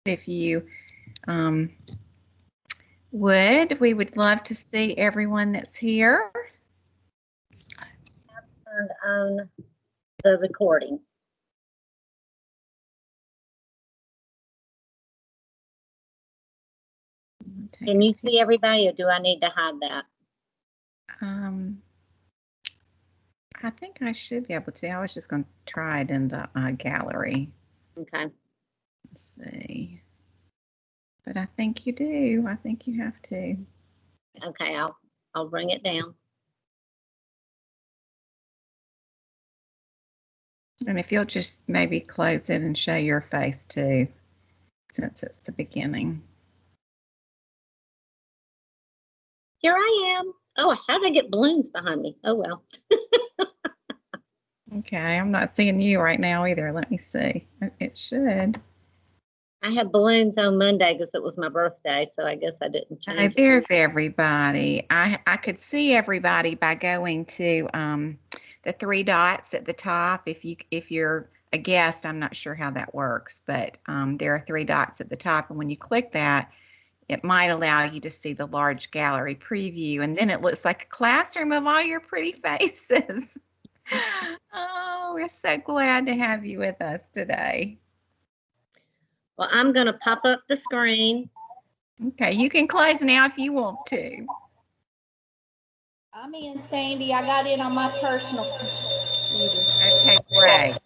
If you um, we would love to see everyone that's here. Turned on the recording. Can you see everybody, or do I need to hide that? I think I should be able to. I was just going to try it in the gallery. Okay. Let's see. But I think you do. I think you have to. Okay, I'll bring it down. And if you'll just maybe close it and show your face too, since it's the beginning. Here I am. Oh, how did I get balloons behind me? Oh, well. Okay, I'm not seeing you right now either. Let me see. It should. I had balloons on Monday because it was my birthday, so I guess I didn't change it. There's everybody. I could see everybody by going to the three dots at the top. If you're a guest, I'm not sure how that works, but there are three dots at the top, and when you click that, it might allow you to see the large gallery preview, and then it looks like a classroom of all your pretty faces. Oh, we're so glad to have you with us today. Well, I'm going to pop up the screen. Okay, you can close now if you want to. I'm in, Sandy. I got in on my personal computer. Okay, great.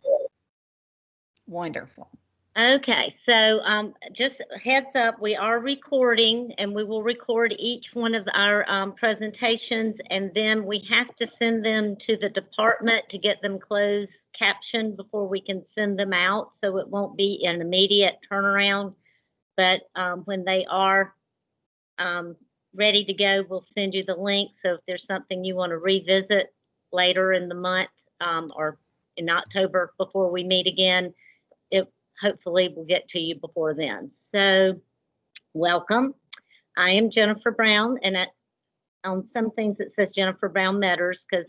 Wonderful. Okay, so just heads up, we are recording, and we will record each one of our presentations, and then we have to send them to the department to get them closed captioned before we can send them out, so it won't be an immediate turnaround. But when they are ready to go, we'll send you the link. So if there's something you want to revisit later in the month or in October before we meet again, it hopefully will get to you before then. So welcome. I am Jennifer Brown, and on some things it says Jennifer Brown Metters because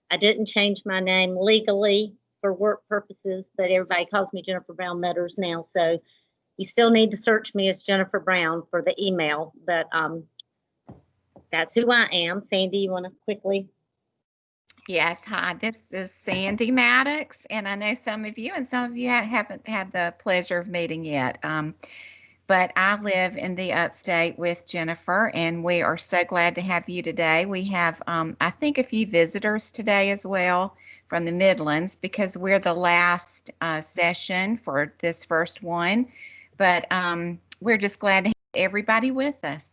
I didn't change my name legally for work purposes, but everybody calls me Jennifer Brown Metters now. So you still need to search me as Jennifer Brown for the email, but that's who I am. Sandy, you want to quickly? Yes, hi, this is Sandy Maddox, and I know some of you haven't had the pleasure of meeting yet. But I live in the upstate with Jennifer, and we are so glad to have you today. We have, I think, a few visitors today as well from the Midlands because we're the last session for this first one. But we're just glad to have everybody with us.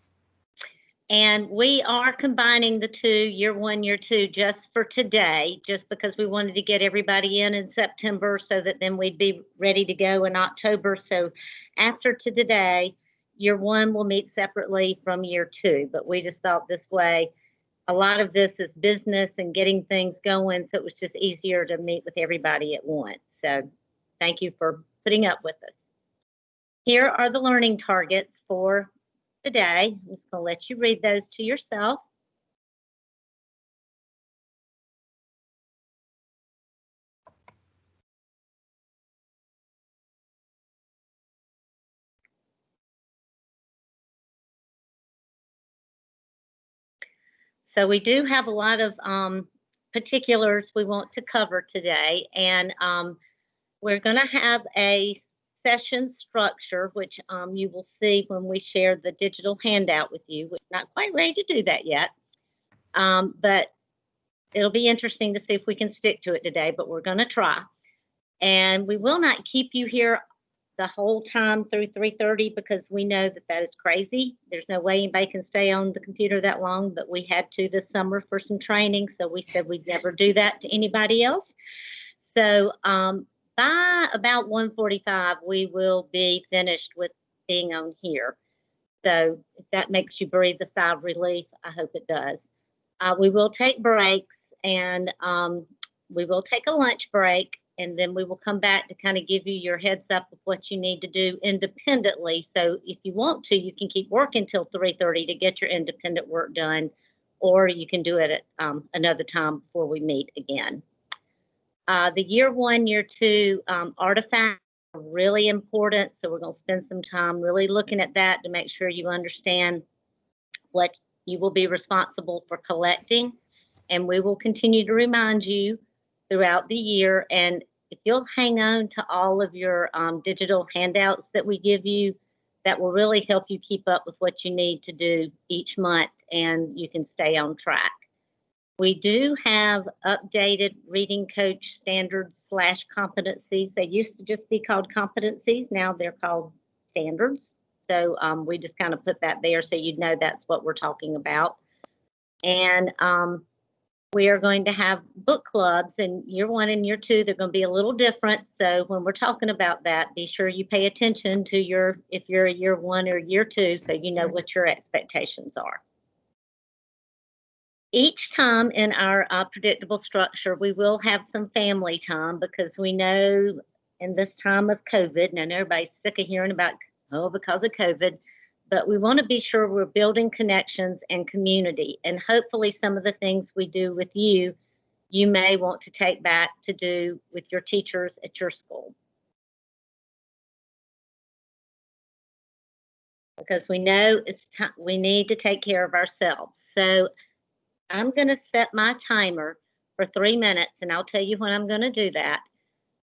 And we are combining the two, year one, year two, just for today, just because we wanted to get everybody in September so that then we'd be ready to go in October. So after today, year one will meet separately from year two, but we just thought this way, a lot of this is business and getting things going. So it was just easier to meet with everybody at once. So thank you for putting up with us. Here are the learning targets for today. I'm just going to let you read those to yourself. So we do have a lot of particulars we want to cover today, and we're going to have a session structure, which you will see when we share the digital handout with you. We're not quite ready to do that yet, but it'll be interesting to see if we can stick to it today, but we're going to try. And we will not keep you here the whole time through 3:30 because we know that that is crazy. There's no way anybody can stay on the computer that long, but we had to this summer for some training, so we said we'd never do that to anybody else. So by about 1:45, we will be finished with being on here. So if that makes you breathe a sigh of relief, I hope it does. We will take breaks, and we will take a lunch break, and then we will come back to kind of give you your heads up of what you need to do independently. So if you want to, you can keep working till 3:30 to get your independent work done, or you can do it at another time before we meet again. The year one, year two artifacts really important. So we're going to spend some time really looking at that to make sure you understand what you will be responsible for collecting. And we will continue to remind you throughout the year. And if you'll hang on to all of your digital handouts that we give you, that will really help you keep up with what you need to do each month, and you can stay on track. We do have updated reading coach standards / competencies. They used to just be called competencies. Now they're called standards. So we just kind of put that there so you know that's what we're talking about. And we are going to have book clubs in year 1 and year 2. They're going to be a little different. So when we're talking about that, be sure you pay attention to if you're a year 1 or year 2, so you know what your expectations are. Each time in our predictable structure, we will have some family time, because we know in this time of COVID, and I know everybody's sick of hearing about, because of COVID, but we want to be sure we're building connections and community. And hopefully some of the things we do with you, you may want to take back to do with your teachers at your school. Because we know it's time, we need to take care of ourselves. So I'm going to set my timer for 3 minutes, and I'll tell you when I'm going to do that.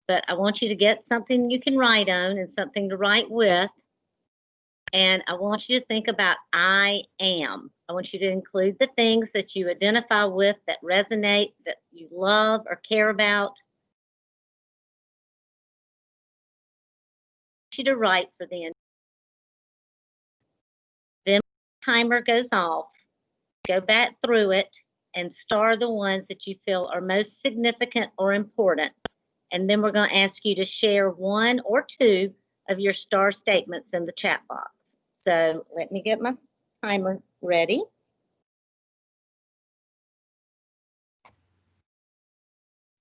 But I want you to get something you can write on and something to write with. And I want you to think about I am. I want you to include the things that you identify with, that resonate, that you love or care about. I want you to write for the end. Then the timer goes off. Go back through it and star the ones that you feel are most significant or important. And then we're going to ask you to share 1 or 2 of your star statements in the chat box. So let me get my timer ready.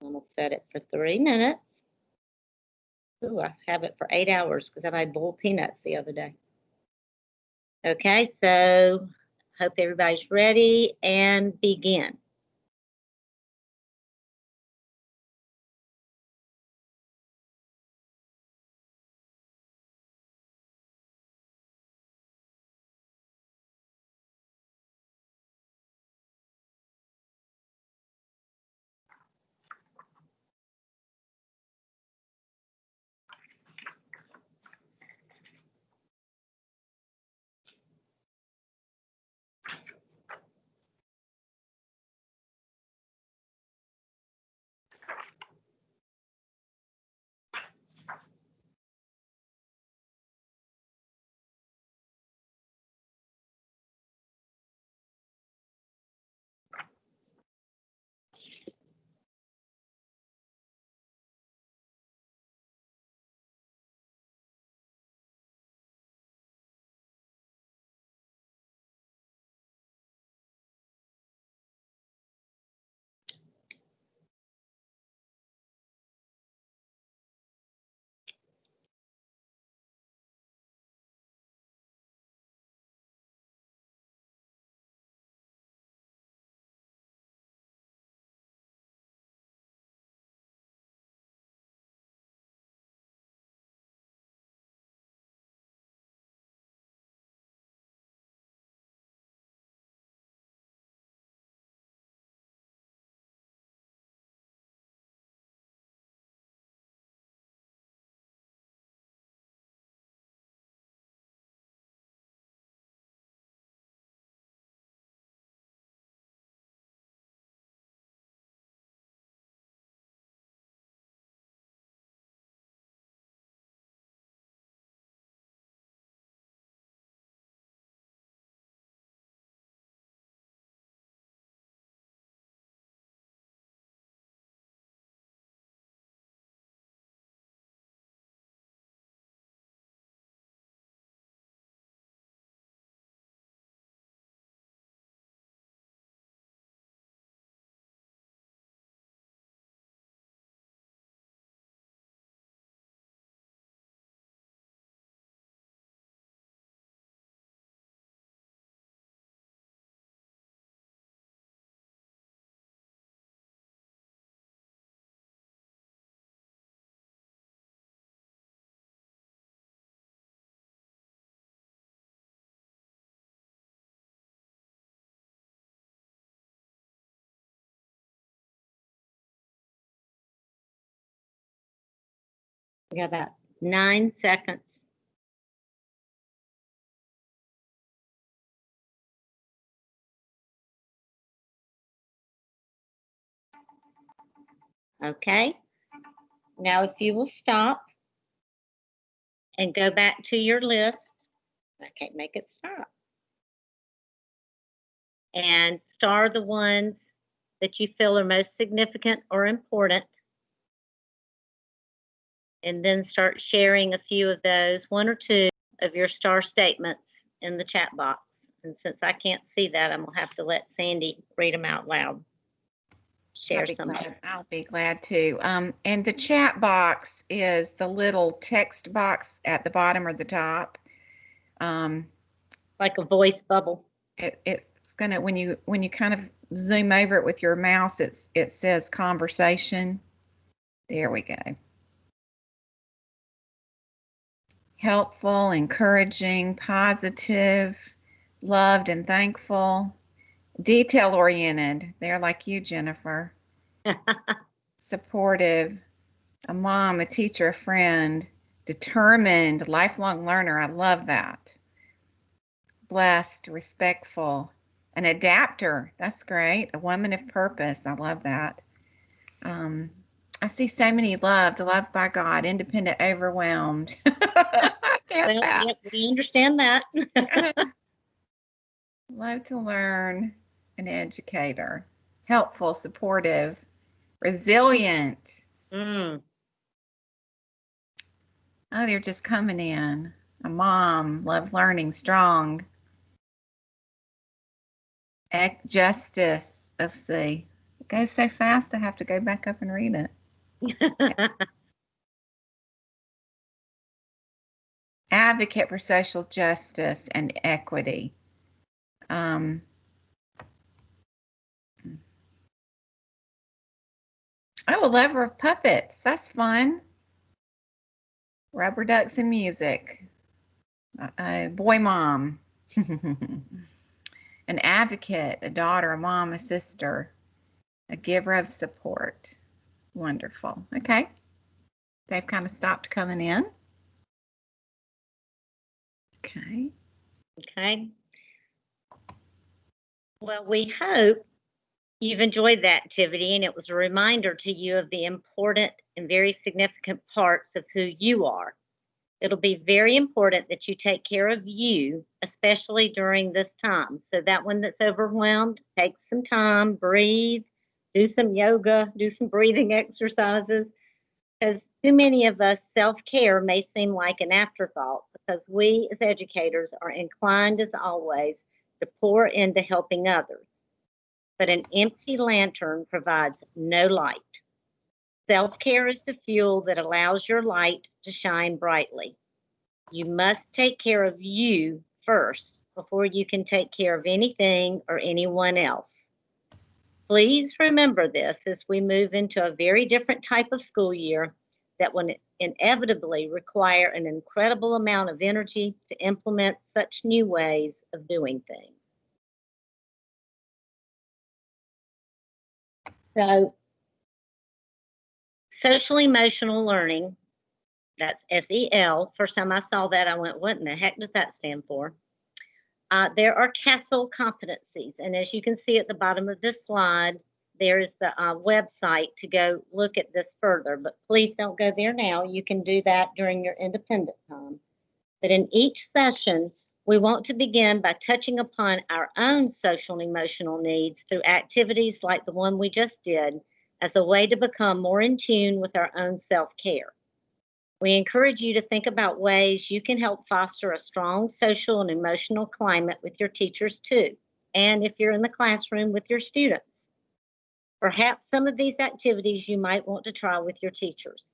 I'm going to set it for 3 minutes. Ooh, I have it for 8 hours because I made boiled peanuts the other day. Okay, so hope everybody's ready, and begin. We got about 9 seconds. Okay. Now, if you will stop and go back to your list, I can't make it stop. And star the ones that you feel are most significant or important. And then start sharing a few of those, 1 or 2 of your star statements in the chat box. And since I can't see that, I'm gonna have to let Sandy read them out loud. Share some. I'll be glad to. And the chat box is the little text box at the bottom or the top. Like a voice bubble. It's gonna, when you kind of zoom over it with your mouse, it says conversation. There we go. Helpful, encouraging, positive, loved and thankful, detail oriented. They're like you, Jennifer. Supportive, a mom, a teacher, a friend, determined, lifelong learner. I love that. Blessed, respectful, an adapter. That's great. A woman of purpose. I love that. I see so many loved by God, independent, overwhelmed. Well, yep, we understand that. Love to learn, an educator, helpful, supportive, resilient. Mm. Oh, they're just coming in. A mom, love learning, strong. Justice. Let's see. It goes so fast, I have to go back up and read it. Advocate for social justice and equity. Oh, a lover of puppets. That's fun. Rubber ducks and music. Boy mom. An advocate, a daughter, a mom, a sister, a giver of support. Wonderful. Okay. They've kind of stopped coming in. Okay. Okay. Well, we hope you've enjoyed the activity and it was a reminder to you of the important and very significant parts of who you are. It'll be very important that you take care of you, especially during this time. So that one that's overwhelmed, take some time, breathe, do some yoga, do some breathing exercises, because too many of us, self-care may seem like an afterthought because we as educators are inclined, as always, to pour into helping others. But an empty lantern provides no light. Self-care is the fuel that allows your light to shine brightly. You must take care of you first before you can take care of anything or anyone else. Please remember this as we move into a very different type of school year that will inevitably require an incredible amount of energy to implement such new ways of doing things. So, social emotional learning, that's SEL. First time I saw that, I went, what in the heck does that stand for? There are CASEL competencies. And as you can see at the bottom of this slide, there is the website to go look at this further. But please don't go there now. You can do that during your independent time. But in each session, we want to begin by touching upon our own social and emotional needs through activities like the one we just did as a way to become more in tune with our own self-care. We encourage you to think about ways you can help foster a strong social and emotional climate with your teachers too, and if you're in the classroom with your students. Perhaps some of these activities you might want to try with your teachers.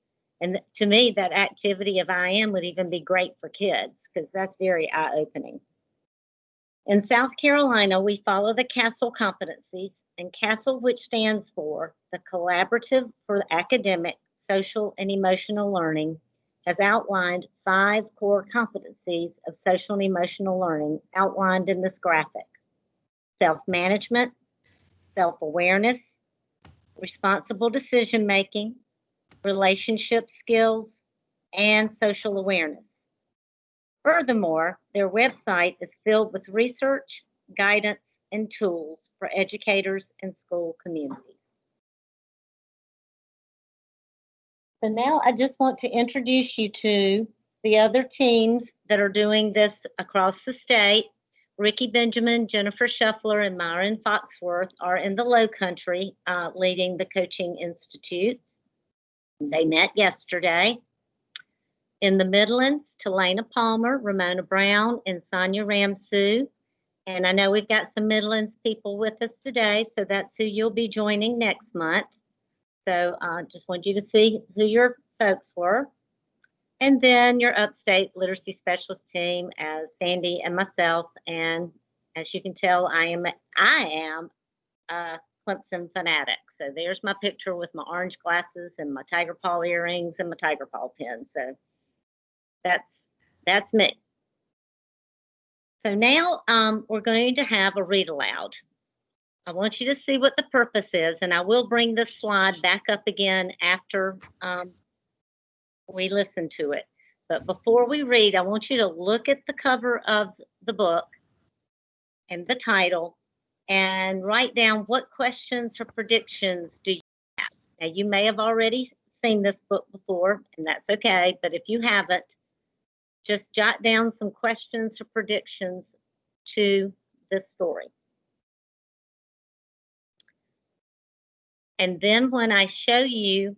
And to me, that activity of I Am would even be great for kids because that's very eye-opening. In South Carolina, we follow the CASEL competencies, and CASEL, which stands for the Collaborative for Academic, Social, and Emotional Learning, has outlined 5 core competencies of social and emotional learning outlined in this graphic: self-management, self-awareness, responsible decision-making, relationship skills, and social awareness. Furthermore, their website is filled with research, guidance, and tools for educators and school communities. So now I just want to introduce you to the other teams that are doing this across the state. Ricky Benjamin, Jennifer Shuffler, and Myron Foxworth are in the Low Country leading the Coaching Institute. They met yesterday. In the Midlands, Talena Palmer, Ramona Brown, and Sonia Ramsoo. And I know we've got some Midlands people with us today, so that's who you'll be joining next month. So I just want you to see who your folks were. And then your upstate literacy specialist team as Sandy and myself. And as you can tell, I am a Clemson fanatic. So there's my picture with my orange glasses and my tiger paw earrings and my tiger paw pin. So that's me. So now we're going to have a read aloud. I want you to see what the purpose is, and I will bring this slide back up again after we listen to it. But before we read, I want you to look at the cover of the book and the title and write down what questions or predictions do you have. Now, you may have already seen this book before, and that's okay, but if you haven't, just jot down some questions or predictions to this story. And then when I show you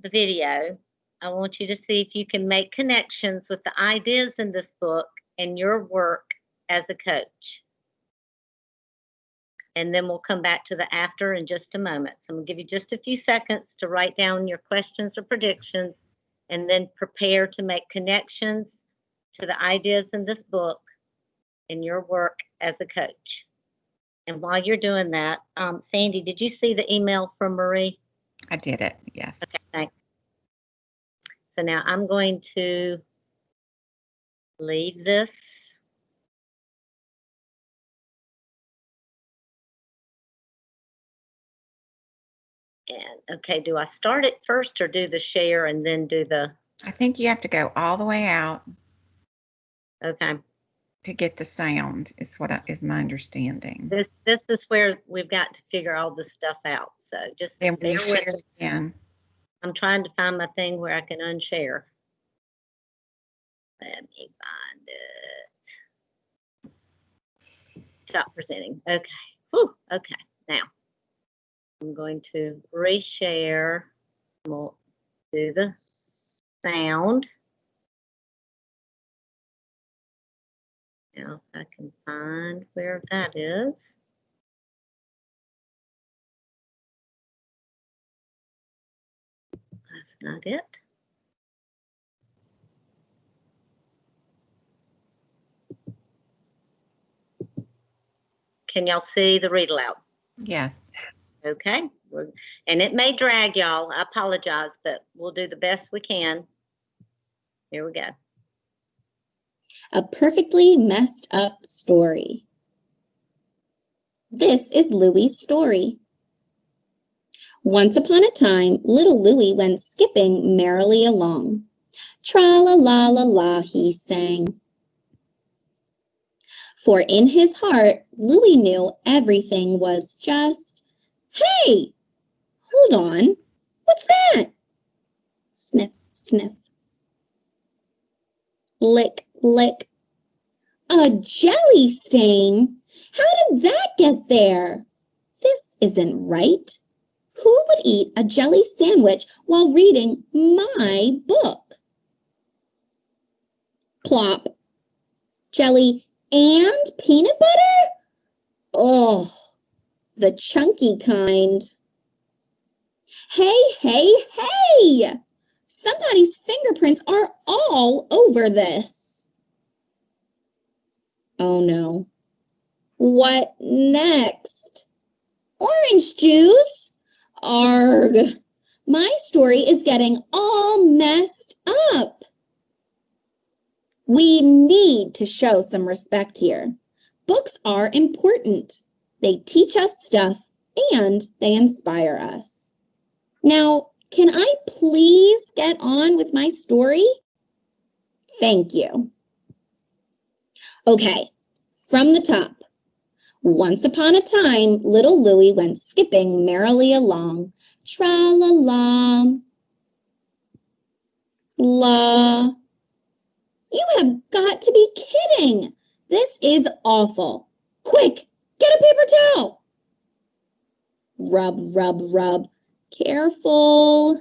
the video, I want you to see if you can make connections with the ideas in this book and your work as a coach. And then we'll come back to the after in just a moment. So I'm going to give you just a few seconds to write down your questions or predictions and then prepare to make connections to the ideas in this book in your work as a coach. And while you're doing that, Sandy, did you see the email from Marie? I did it, yes. Okay, thanks. So now I'm going to leave this. And okay, do I start it first or do the share and then do the? I think you have to go all the way out Okay. to get the sound is my understanding. This is where we've got to figure all this stuff out. So just Then bear we with share us. again. I'm trying to find my thing where I can unshare. Let me find it. Stop presenting. Okay. Whew. Okay. Now I'm going to reshare. We'll do the sound. Now, if I can find where that is. That's not it. Can y'all see the read aloud? Yes. Okay. And it may drag y'all. I apologize, but we'll do the best we can. Here we go. A perfectly messed up story. This is Louie's story. Once upon a time, little Louie went skipping merrily along. Tra-la-la-la-la, he sang. For in his heart, Louie knew everything was just, hey, hold on, what's that? Sniff, sniff. Lick, lick. A jelly stain? How did that get there? This isn't right. Who would eat a jelly sandwich while reading my book? Plop. Jelly and peanut butter? Oh, the chunky kind. Hey, hey, hey! Somebody's fingerprints are all over this. Oh no. What next? Orange juice? Arg. My story is getting all messed up. We need to show some respect here. Books are important. They teach us stuff and they inspire us. Now, can I please get on with my story? Thank you. Okay, from the top. Once upon a time, little Louie went skipping merrily along. Tra-la-la, la. You have got to be kidding. This is awful. Quick, get a paper towel. Rub, rub, rub. Careful,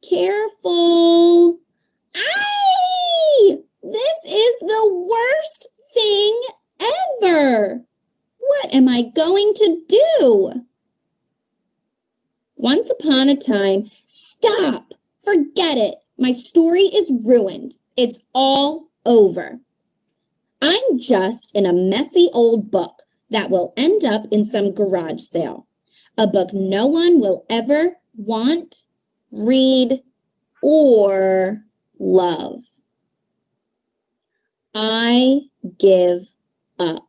careful. Aye! This is the worst thing ever. What am I going to do? Once upon a time, stop, forget it. My story is ruined. It's all over. I'm just in a messy old book that will end up in some garage sale. A book no one will ever want, read, or love. I give up.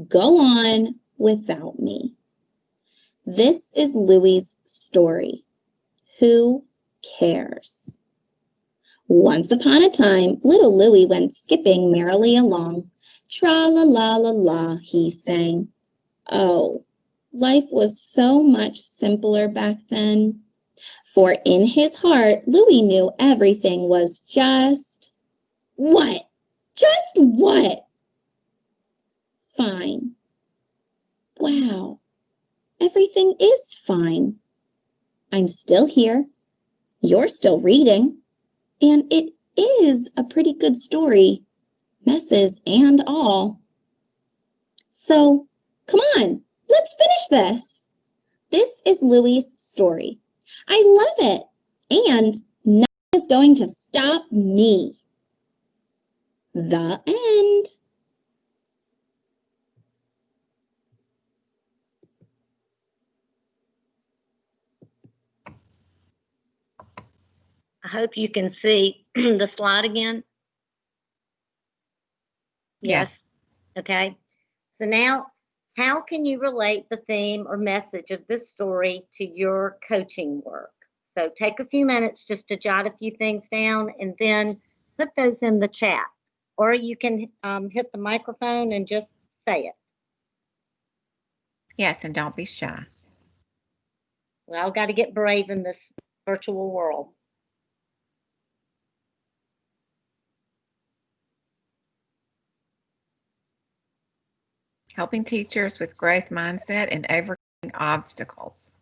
Go on without me. This is Louie's story. Who cares? Once upon a time, little Louie went skipping merrily along. Tra-la-la-la-la, he sang. Oh, life was so much simpler back then. For in his heart, Louie knew everything was just... What? Just what? Fine. Wow, everything is fine. I'm still here. You're still reading. And it is a pretty good story, messes and all. So, come on, let's finish this. This is Louie's story. I love it. And nothing is going to stop me. The end. I hope you can see the slide again. Yes. Okay. So now, how can you relate the theme or message of this story to your coaching work? So take a few minutes just to jot a few things down and then put those in the chat. Or you can hit the microphone and just say it. Yes, and don't be shy. Well, I've got to get brave in this virtual world. Helping teachers with growth mindset and overcoming obstacles.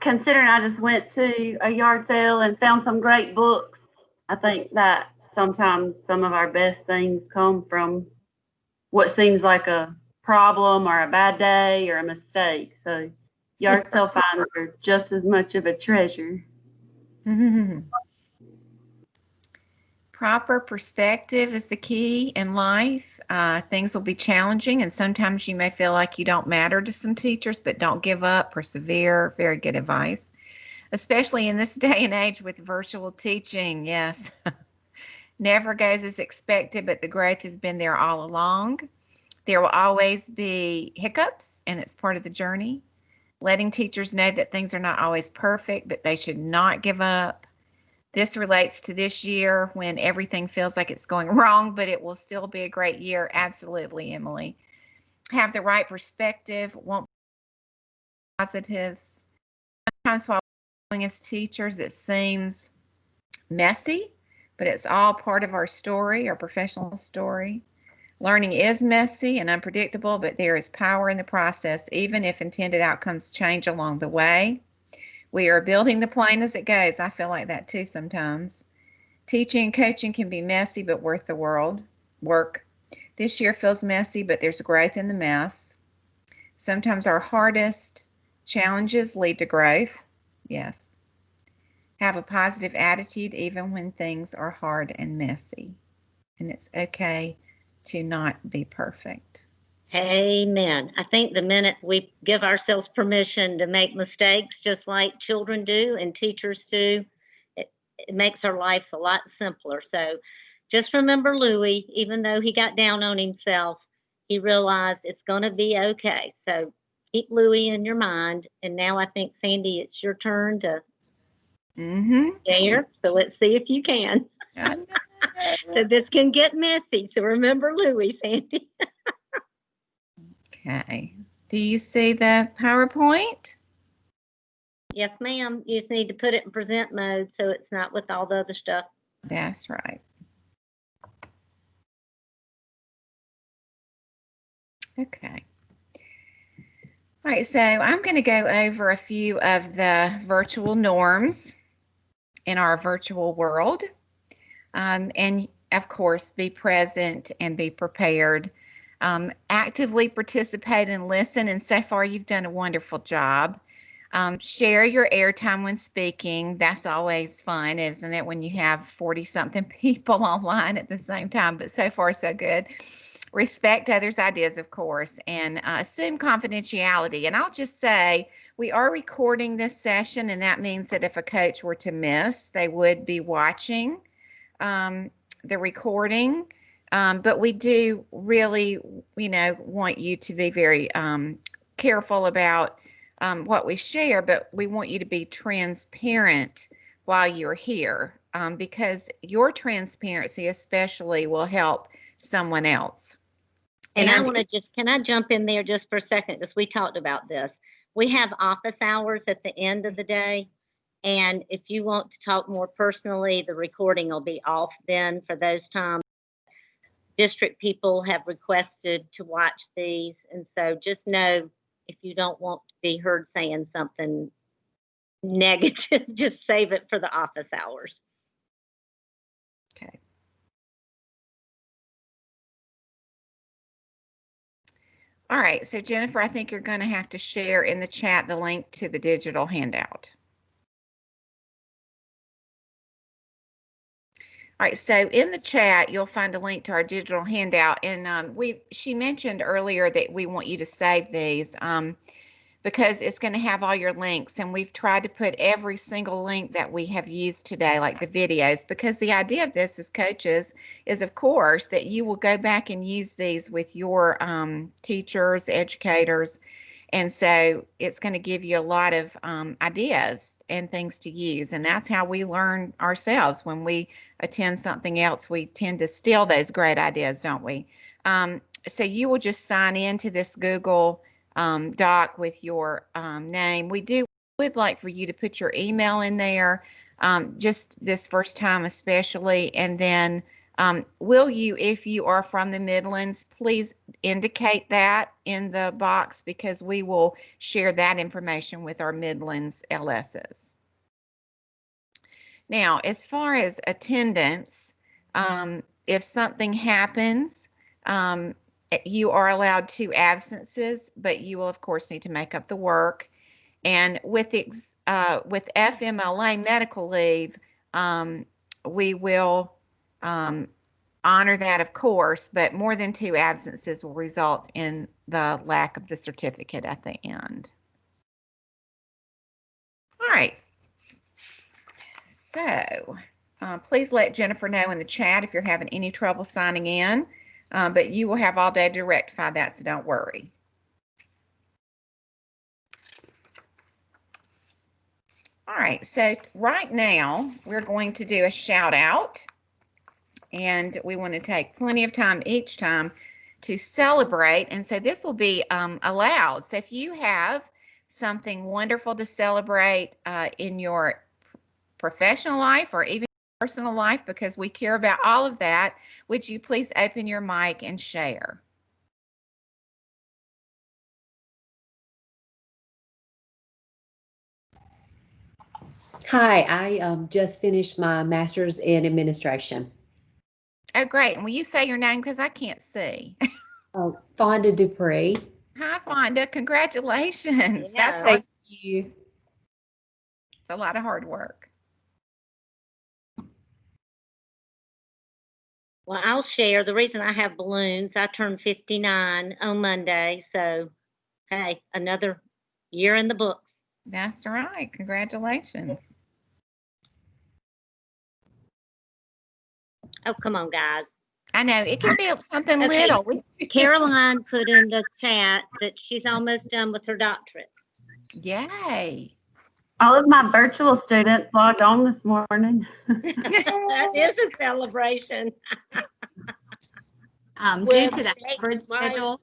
Considering I just went to a yard sale and found some great books, I think that sometimes some of our best things come from what seems like a problem or a bad day or a mistake. So yard sale finds are just as much of a treasure. Proper perspective is the key in life. Things will be challenging, and sometimes you may feel like you don't matter to some teachers, but don't give up, persevere. Very good advice, especially in this day and age with virtual teaching. Yes. Never goes as expected, but the growth has been there all along. There will always be hiccups, and it's part of the journey. Letting teachers know that things are not always perfect, but they should not give up. This relates to this year when everything feels like it's going wrong, but it will still be a great year. Absolutely, Emily. Have the right perspective, won't be positives. Sometimes while we're doing as teachers, it seems messy, but it's all part of our story, our professional story. Learning is messy and unpredictable, but there is power in the process, even if intended outcomes change along the way. We are building the plane as it goes. I feel like that too sometimes. Teaching and coaching can be messy, but worth the work. This year feels messy, but there's growth in the mess. Sometimes our hardest challenges lead to growth. Yes. Have a positive attitude even when things are hard and messy. And it's okay to not be perfect. Amen. I think the minute we give ourselves permission to make mistakes, just like children do and teachers do, it makes our lives a lot simpler. So just remember Louie, even though he got down on himself, he realized it's going to be okay. So keep Louie in your mind. And now I think, Sandy, it's your turn to Mm-hmm. Share. So let's see if you can. I know. So this can get messy. So remember Louis, Sandy. Okay. Do you see the PowerPoint? Yes, ma'am. You just need to put it in present mode so it's not with all the other stuff. That's right. Okay. All right, so I'm going to go over a few of the virtual norms in our virtual world. And of course, be present and be prepared. Actively participate and listen. And so far, you've done a wonderful job. Share your airtime when speaking. That's always fun, isn't it? When you have 40-something people online at the same time, but so far, so good. Respect others' ideas, of course, and assume confidentiality. And I'll just say, we are recording this session, and that means that if a coach were to miss, they would be watching the recording. But we do really, want you to be very careful about what we share, but we want you to be transparent while you're here, because your transparency especially will help someone else. And I want to can I jump in there just for a second? Because we talked about this. We have office hours at the end of the day. And if you want to talk more personally, the recording will be off then for those times. District people have requested to watch these. And so just know if you don't want to be heard saying something negative, just save it for the office hours. Okay. All right, so Jennifer, I think you're going to have to share in the chat the link to the digital handout. All right, so in the chat, you'll find a link to our digital handout. And she mentioned earlier that we want you to save these because it's going to have all your links. And we've tried to put every single link that we have used today, like the videos, because the idea of this as coaches is, of course, that you will go back and use these with your teachers, educators. And so it's going to give you a lot of ideas and things to use. And that's how we learn ourselves. When we attend something else, we tend to steal those great ideas, don't we? So you will just sign into this Google Doc with your name. We would like for you to put your email in there, just this first time especially. And then will you, if you are from the Midlands, please indicate that in the box, because we will share that information with our Midlands LSs. Now, as far as attendance, if something happens, you are allowed 2 absences, but you will, of course, need to make up the work. And with FMLA medical leave, we will honor that, of course, but more than 2 absences will result in the lack of the certificate at the end. All right. So please let Jennifer know in the chat if you're having any trouble signing in, but you will have all day to rectify that, so don't worry. All right, so right now we're going to do a shout out, and we want to take plenty of time each time to celebrate. And so this will be allowed. So if you have something wonderful to celebrate in your professional life or even personal life, because we care about all of that, would you please open your mic and share? Hi, I just finished my master's in administration. Oh, great. And will you say your name, because I can't see? Fonda Dupree. Hi, Fonda. Congratulations. Yeah. That's Thank you. It's a lot of hard work. Well, I'll share. The reason I have balloons, I turned 59 on Monday. So, hey, another year in the books. That's right. Congratulations. Oh, come on, guys. I know it can be something Okay. little. Caroline put in the chat that she's almost done with her doctorate. Yay. All of my virtual students logged on this morning. That is a celebration. Due Well, to the today hybrid is my- schedule,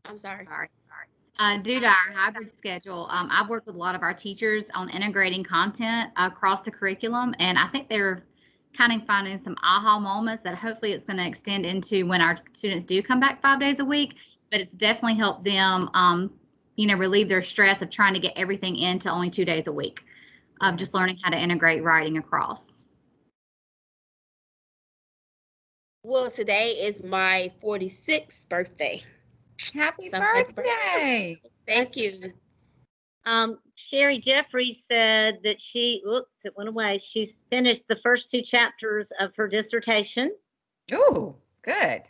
I'm sorry. due to our hybrid schedule, I've worked with a lot of our teachers on integrating content across the curriculum, and I think they're kind of finding some aha moments that hopefully it's going to extend into when our students do come back 5 days a week. But it's definitely helped them, relieve their stress of trying to get everything into only 2 days a week, of just learning how to integrate writing across. Well, today is my 46th birthday. Happy So happy birthday. Thank you. Sherry Jeffries said that it went away. She's finished the first 2 chapters of her dissertation. Ooh, good.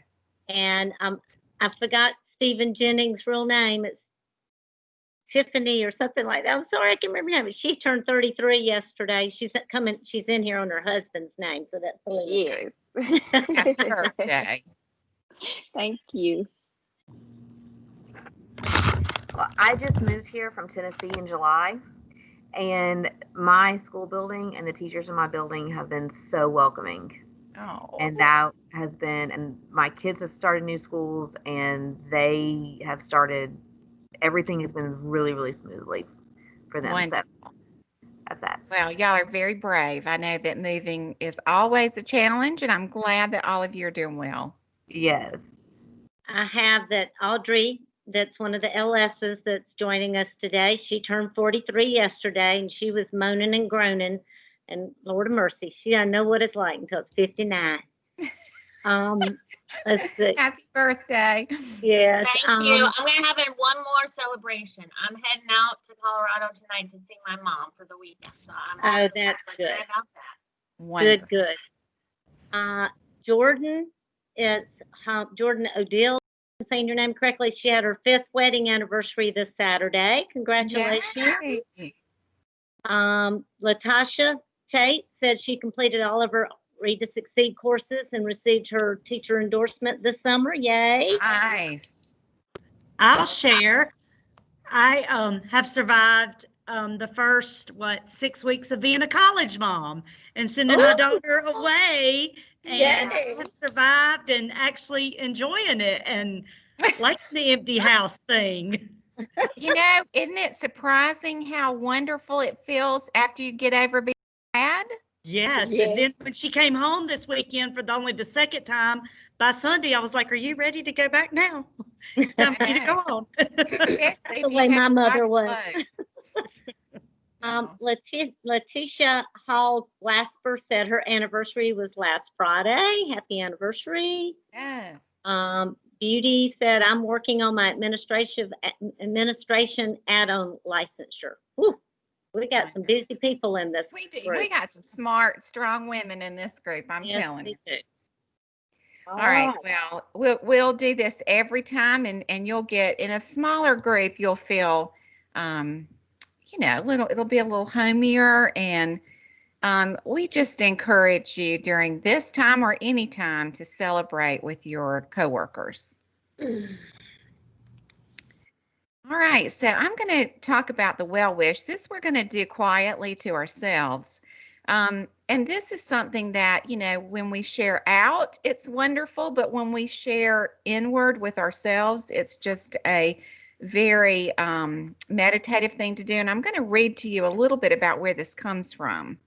And I forgot Stephen Jennings' real name. It's Tiffany or something like that. I'm sorry, I can't remember her name. But she turned 33 yesterday. She's in here on her husband's name, so that's Yes. Happy birthday. Thank you. Well, I just moved here from Tennessee in July, and my school building and the teachers in my building have been so welcoming. Oh, And that has been, and my kids have started new schools, and they have started, everything has been really, really smoothly for them. wonderful. So that's that. Well, y'all are very brave. I know that moving is always a challenge, and I'm glad that all of you are doing well. Yes. I have that Audrey, that's one of the LSs that's joining us today. She turned 43 yesterday, and she was moaning and groaning. And Lord of mercy, she doesn't know what it's like until it's 59. Let's see. Happy birthday. Yes. Thank you. I'm going to have one more celebration. I'm heading out to Colorado tonight to see my mom for the weekend. So I'm Oh, also that's excited good. about that. Wonderful. Good. Jordan, it's Jordan Odile. I'm saying your name correctly. She had her 5th wedding anniversary this Saturday. Congratulations. Yay. Latasha Tate said she completed all of her Read to Succeed courses and received her teacher endorsement this summer. Yay. Nice. I'll share. I have survived the first 6 weeks of being a college mom and sending my daughter away, and Yay. I've survived and actually enjoying it and liking the empty house thing. You know, isn't it surprising how wonderful it feels after you get over being sad? Yes. And then Yes. when she came home this weekend for only the second time, by Sunday I was like, "Are you ready to go back now? It's time for you to go on." Especially That's if the you way have my to mother wash was. clothes. Letitia Hall Glasper said her anniversary was last Friday. Happy anniversary. Yes. Beauty said, I'm working on my administration add-on licensure. Whew, we got some busy people in this We do. group. We got some smart, strong women in this group. I'm Yes, telling we you. do. All right. Well, we'll do this every time, and you'll get in a smaller group. You'll feel, it'll be a little homier, and we just encourage you during this time or any time to celebrate with your coworkers. All right, so I'm going to talk about the well wish. This we're going to do quietly to ourselves. And this is something that, when we share out, it's wonderful, but when we share inward with ourselves, it's just a very meditative thing to do. And I'm going to read to you a little bit about where this comes from.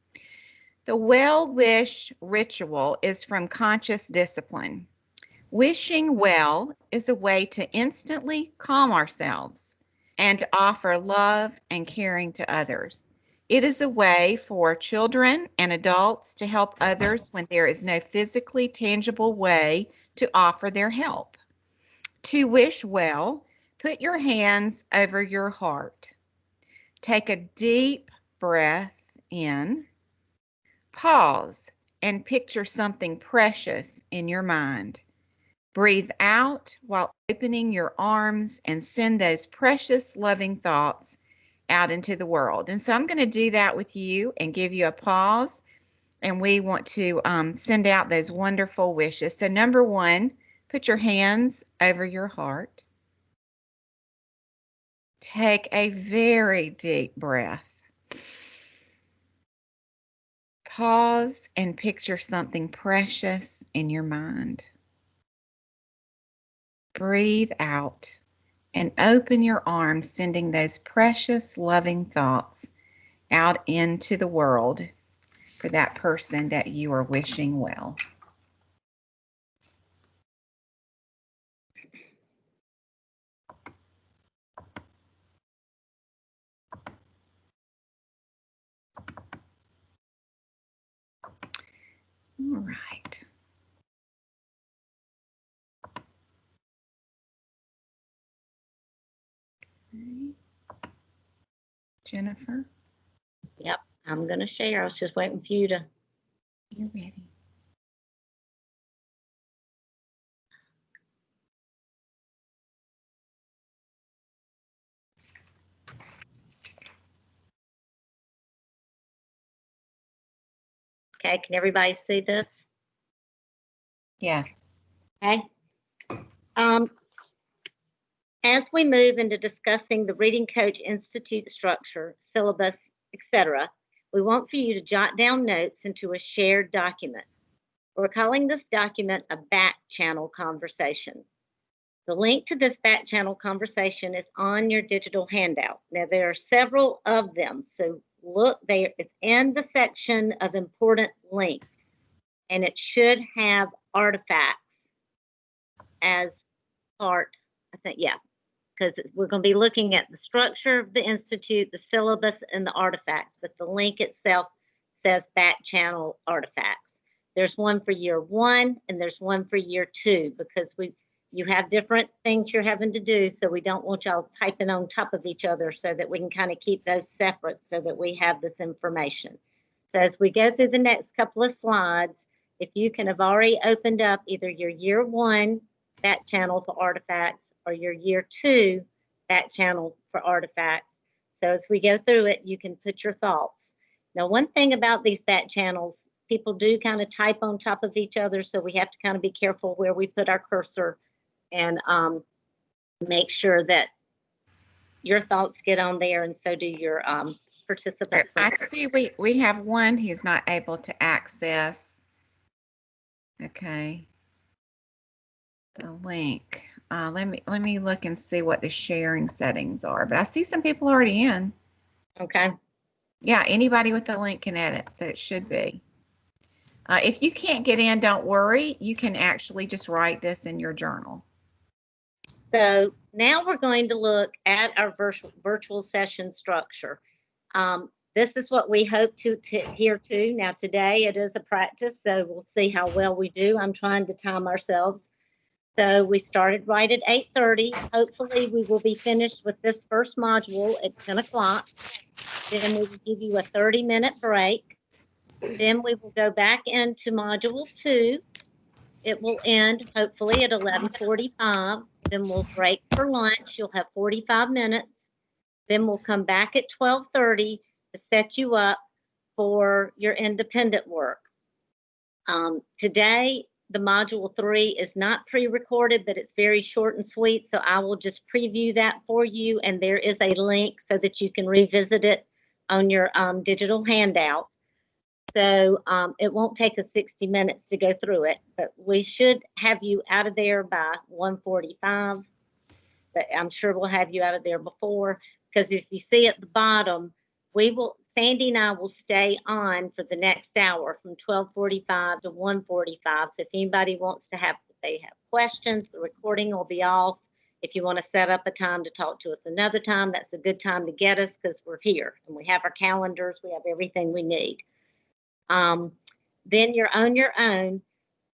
The well wish ritual is from conscious discipline. Wishing well is a way to instantly calm ourselves and to offer love and caring to others. It is a way for children and adults to help others when there is no physically tangible way to offer their help. To wish well, put your hands over your heart. Take a deep breath in. Pause and picture something precious in your mind. Breathe out while opening your arms and send those precious, loving thoughts out into the world. And so I'm going to do that with you and give you a pause. And we want to send out those wonderful wishes. So number 1, put your hands over your heart. Take a very deep breath. Pause and picture something precious in your mind. Breathe out and open your arms, sending those precious, loving thoughts out into the world for that person that you are wishing well. All right. Jennifer, Yep, I'm going to share. I was just waiting for you to. you're ready. Okay, can everybody see this? Yes. Okay. As we move into discussing the Reading Coach Institute structure, syllabus, etc., we want for you to jot down notes into a shared document. We're calling this document a back channel conversation. The link to this back channel conversation is on your digital handout. Now, there are several of them, so look there. It's in the section of important links, and it should have artifacts as part, I think, yeah, because we're going to be looking at the structure of the Institute, the syllabus, and the artifacts, but the link itself says back channel artifacts. There's one for year 1 and there's one for year 2 because you have different things you're having to do, so we don't want y'all typing on top of each other so that we can kind of keep those separate so that we have this information. So as we go through the next couple of slides, if you can have already opened up either your year 1 back channel for artifacts or your year 2 back channel for artifacts. So as we go through it, you can put your thoughts. Now, one thing about these back channels, people do kind of type on top of each other, so we have to kind of be careful where we put our cursor and make sure your thoughts get on there, and so do your participants. I see we have one he's not able to access. Okay. The link. Let me look and see what the sharing settings are. But I see some people already in. Okay. Yeah, anybody with the link can edit, so it should be. If you can't get in, don't worry. You can actually just write this in your journal. So now we're going to look at our virtual session structure. This is what we hope to adhere to. Now today it is a practice, so we'll see how well we do. I'm trying to time ourselves. So we started right at 8:30. Hopefully we will be finished with this first module at 10 o'clock. Then we will give you a 30-minute break. Then we will go back into module 2. It will end hopefully at 11:45. Then we'll break for lunch. You'll have 45 minutes. Then we'll come back at 12:30 to set you up for your independent work. Today, the module 3 is not pre-recorded, but it's very short and sweet. So I will just preview that for you. And there is a link so that you can revisit it on your digital handout. So it won't take us 60 minutes to go through it, but we should have you out of there by 1:45. But I'm sure we'll have you out of there before, because if you see at the bottom, Sandy and I will stay on for the next hour from 12:45 to 1:45. So if anybody wants to if they have questions, the recording will be off. If you want to set up a time to talk to us another time, that's a good time to get us because we're here and we have our calendars, we have everything we need. Then you're on your own.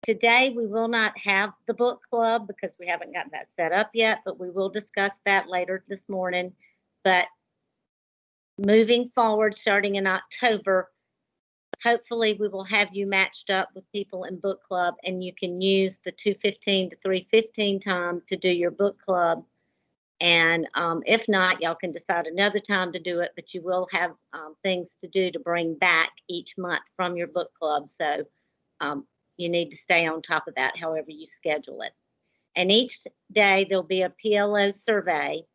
Today, we will not have the book club because we haven't gotten that set up yet, but we will discuss that later this morning. But moving forward, starting in October, hopefully we will have you matched up with people in book club and you can use the 2:15 to 3:15 time to do your book club. And if not, y'all can decide another time to do it, but you will have things to do to bring back each month from your book club. So you need to stay on top of that, however you schedule it. And each day there'll be a PLO survey.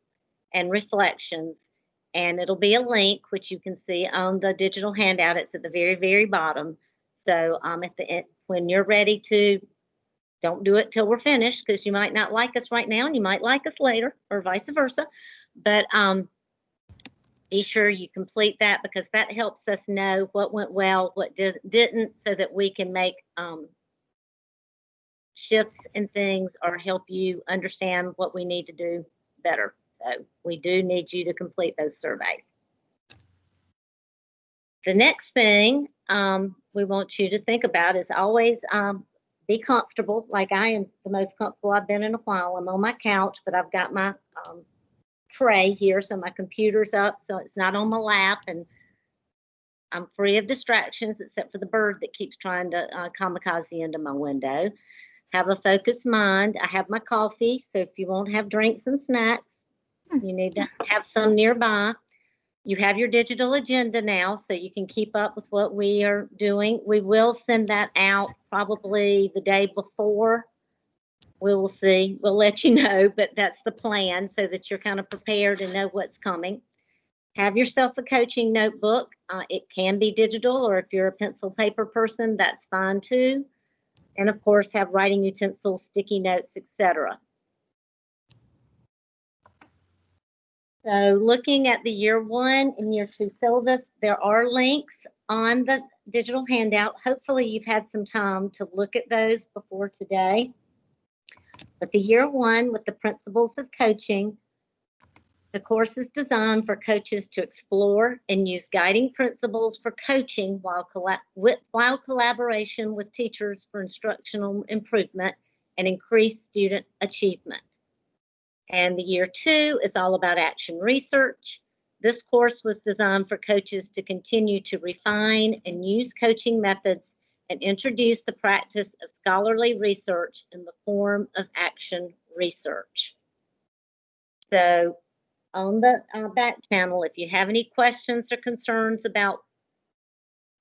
and reflections. And it'll be a link, which you can see on the digital handout. It's at the very, very bottom. So at the end, when you're ready to, don't do it till we're finished, because you might not like us right now and you might like us later, or vice versa. But be sure you complete that, because that helps us know what went well, what didn't, so that we can make shifts and things, or help you understand what we need to do better. So we do need you to complete those surveys. The next thing we want you to think about is always be comfortable. Like I am the most comfortable I've been in a while. I'm on my couch, but I've got my tray here, so my computer's up, so it's not on my lap, and I'm free of distractions except for the bird that keeps trying to kamikaze into my window. Have a focused mind. I have my coffee, so if you won't have drinks and snacks, you need to have some nearby. You have your digital agenda now, so you can keep up with what we are doing. We will send that out probably the day before. We will see. We'll let you know, but that's the plan, so that you're kind of prepared and know what's coming. Have yourself a coaching notebook. It can be digital, or if you're a pencil paper person, that's fine too. And of course, have writing utensils, sticky notes, etc. So looking at the year 1 and year 2 syllabus, there are links on the digital handout. Hopefully you've had some time to look at those before today. But the year 1 with the principles of coaching, the course is designed for coaches to explore and use guiding principles for coaching while collaboration with teachers for instructional improvement and increased student achievement. And the year 2 is all about action research. This course was designed for coaches to continue to refine and use coaching methods and introduce the practice of scholarly research in the form of action research. So on the back channel, if you have any questions or concerns about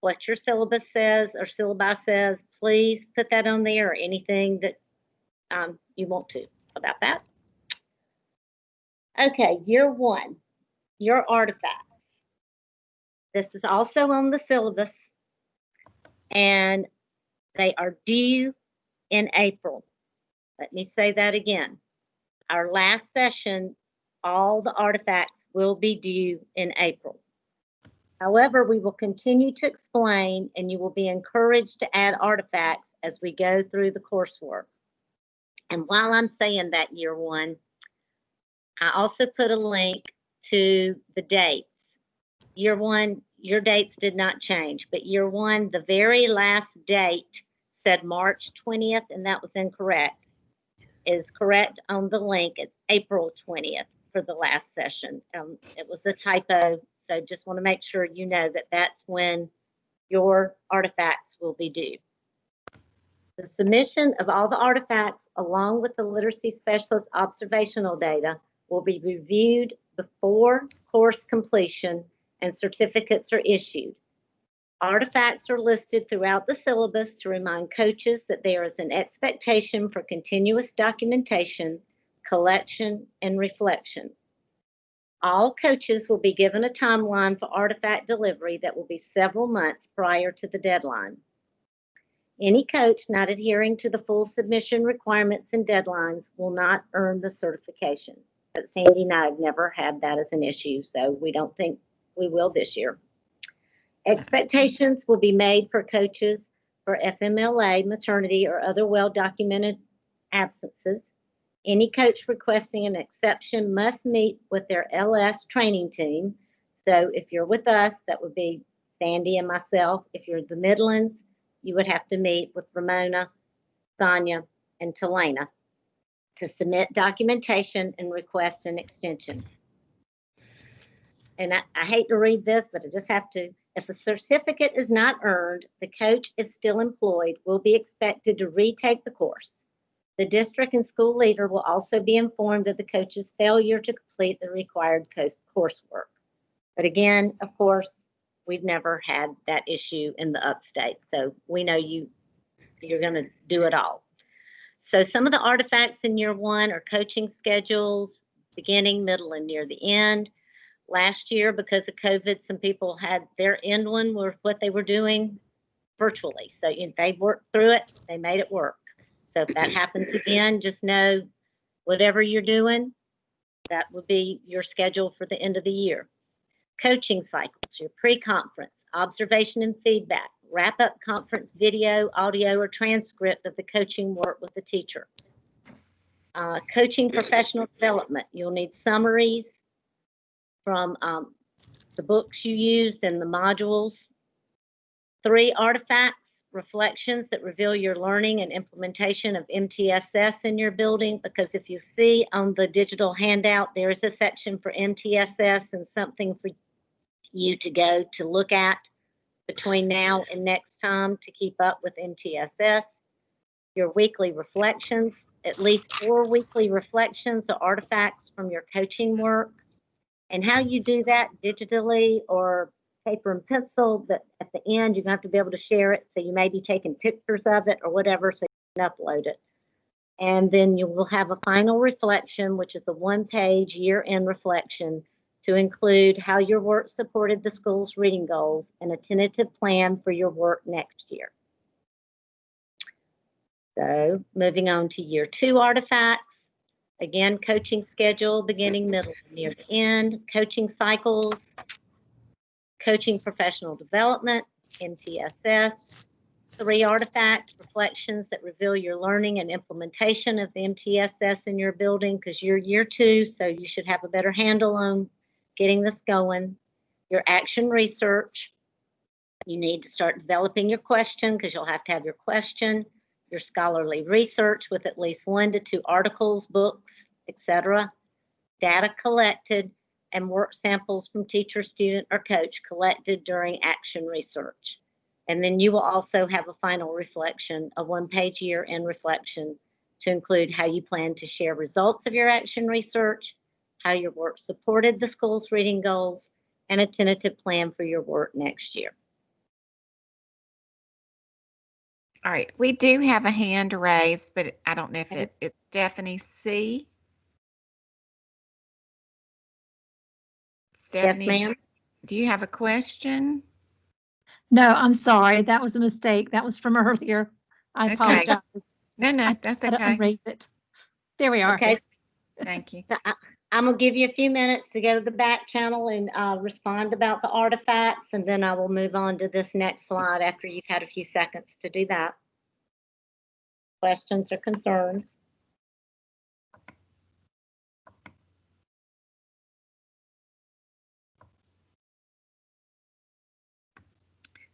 what your syllabus says or syllabi says, please put that on there, or anything that you want to about that. Okay, year 1, your artifacts. This is also on the syllabus, and they are due in April. Let me say that again. Our last session, all the artifacts will be due in April. However, we will continue to explain, and you will be encouraged to add artifacts as we go through the coursework. And while I'm saying that, year 1, I also put a link to the dates. Year 1, your dates did not change, but year 1, the very last date said March 20th, and that was incorrect. Is correct on the link. It's April 20th for the last session. It was a typo, so just want to make sure you know that that's when your artifacts will be due. The submission of all the artifacts, along with the literacy specialist observational data, will be reviewed before course completion, and certificates are issued. Artifacts are listed throughout the syllabus to remind coaches that there is an expectation for continuous documentation, collection, and reflection. All coaches will be given a timeline for artifact delivery that will be several months prior to the deadline. Any coach not adhering to the full submission requirements and deadlines will not earn the certification. But Sandy and I have never had that as an issue, so we don't think we will this year. Expectations will be made for coaches for FMLA, maternity, or other well-documented absences. Any coach requesting an exception must meet with their LS training team. So if you're with us, that would be Sandy and myself. If you're the Midlands, you would have to meet with Ramona, Sonia, and Talena to submit documentation and request an extension. And I hate to read this, but I just have to. If a certificate is not earned, the coach, if still employed, will be expected to retake the course. The district and school leader will also be informed of the coach's failure to complete the required coursework. But again, of course, we've never had that issue in the upstate, so we know you're going to do it all. So some of the artifacts in year 1 are coaching schedules, beginning, middle, and near the end. Last year, because of COVID, some people had their end one were what they were doing virtually. So they worked through it, they made it work. So if that happens again, just know whatever you're doing, that would be your schedule for the end of the year. Coaching cycles, your pre-conference, observation and feedback, wrap-up conference video, audio, or transcript of the coaching work with the teacher. Coaching professional development, you'll need summaries from the books you used and the modules. 3 artifacts, reflections that reveal your learning and implementation of MTSS in your building, because if you see on the digital handout, there is a section for MTSS and something for you to go to look at between now and next time to keep up with MTSS. Your weekly reflections, at least 4 weekly reflections or artifacts from your coaching work. And how you do that digitally or paper and pencil, but at the end, you're going to have to be able to share it. So you may be taking pictures of it or whatever, so you can upload it. And then you will have a final reflection, which is a 1-page year-end reflection to include how your work supported the school's reading goals and a tentative plan for your work next year. So moving on to year 2 artifacts. Again, coaching schedule, beginning, middle, and near the end, coaching cycles, coaching professional development, MTSS, 3 artifacts, reflections that reveal your learning and implementation of the MTSS in your building, because you're year 2, so you should have a better handle on getting this going. Your action research, you need to start developing your question because you'll have to have your question. Your scholarly research with at least 1 to 2 articles, books, etc. Data collected and work samples from teacher, student, or coach collected during action research. And then you will also have a final reflection, a 1-page year-end reflection to include how you plan to share results of your action research, how your work supported the school's reading goals, and a tentative plan for your work next year. All right, we do have a hand raised, but I don't know if it's Stephanie C. Stephanie, Yes, ma'am. do you have a question? No, I'm sorry. That was a mistake. That was from earlier. I Okay. apologize. No, I that's had to okay. unraise it. There we are. Okay. Thank you. So I'm going to give you a few minutes to go to the back channel and respond about the artifacts, and then I will move on to this next slide after you've had a few seconds to do that. Questions or concerns?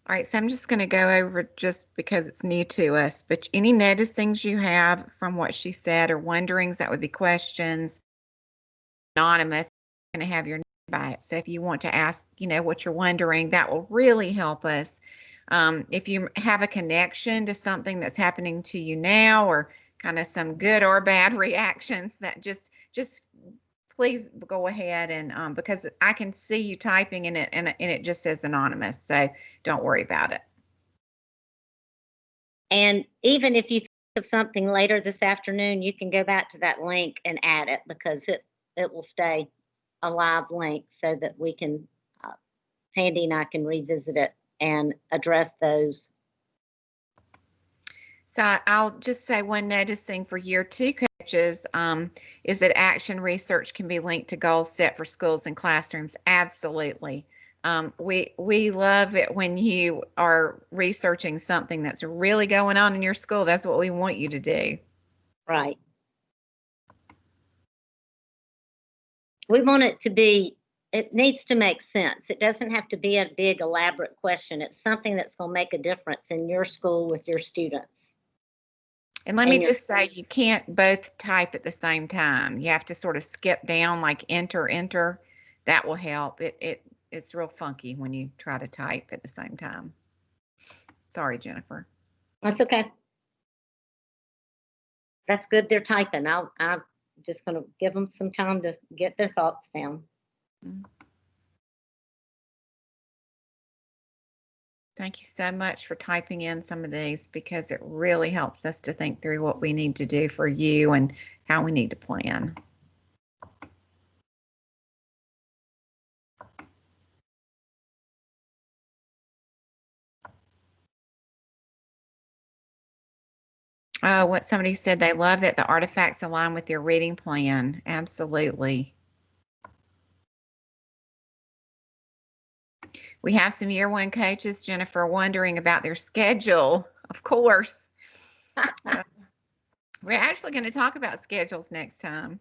All right, so I'm just going to go over just because it's new to us, but any noticings you have from what she said or wonderings, that would be questions. Anonymous, going to have your name by it. So if you want to ask, what you're wondering, that will really help us. If you have a connection to something that's happening to you now, or kind of some good or bad reactions, that just please go ahead and because I can see you typing in it and it just says anonymous, so don't worry about it. And even if you think of something later this afternoon, you can go back to that link and add it, because it will stay a live link so that we can, Sandy and I can revisit it and address those. So I'll just say one noticing for year 2 coaches is that action research can be linked to goals set for schools and classrooms. Absolutely. We love it when you are researching something that's really going on in your school. That's what we want you to do. Right. We want it to be, it needs to make sense. It doesn't have to be a big elaborate question. It's something that's going to make a difference in your school with your students. And let me just say, you can't both type at the same time. You have to sort of skip down, like enter. That will help. It's real funky when you try to type at the same time. Sorry, Jennifer. That's okay. That's good. They're typing. I'm just going to give them some time to get their thoughts down. Thank you so much for typing in some of these, because it really helps us to think through what we need to do for you and how we need to plan. Oh, what somebody said, they love that the artifacts align with their reading plan. Absolutely. We have some year one coaches, Jennifer, wondering about their schedule, of course. We're actually going to talk about schedules next time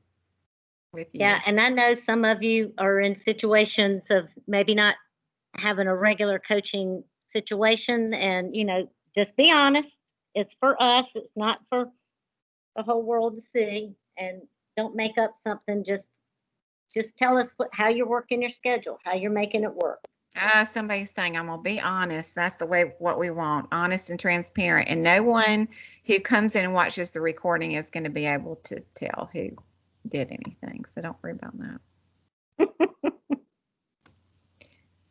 with you. Yeah, and I know some of you are in situations of maybe not having a regular coaching situation, and just be honest. It's for us. It's not for the whole world to see. And don't make up something. Just tell us how you're working your schedule, how you're making it work. Somebody's saying, I'm going to be honest. That's the way, what we want, honest and transparent. And no one who comes in and watches the recording is going to be able to tell who did anything. So don't worry about that.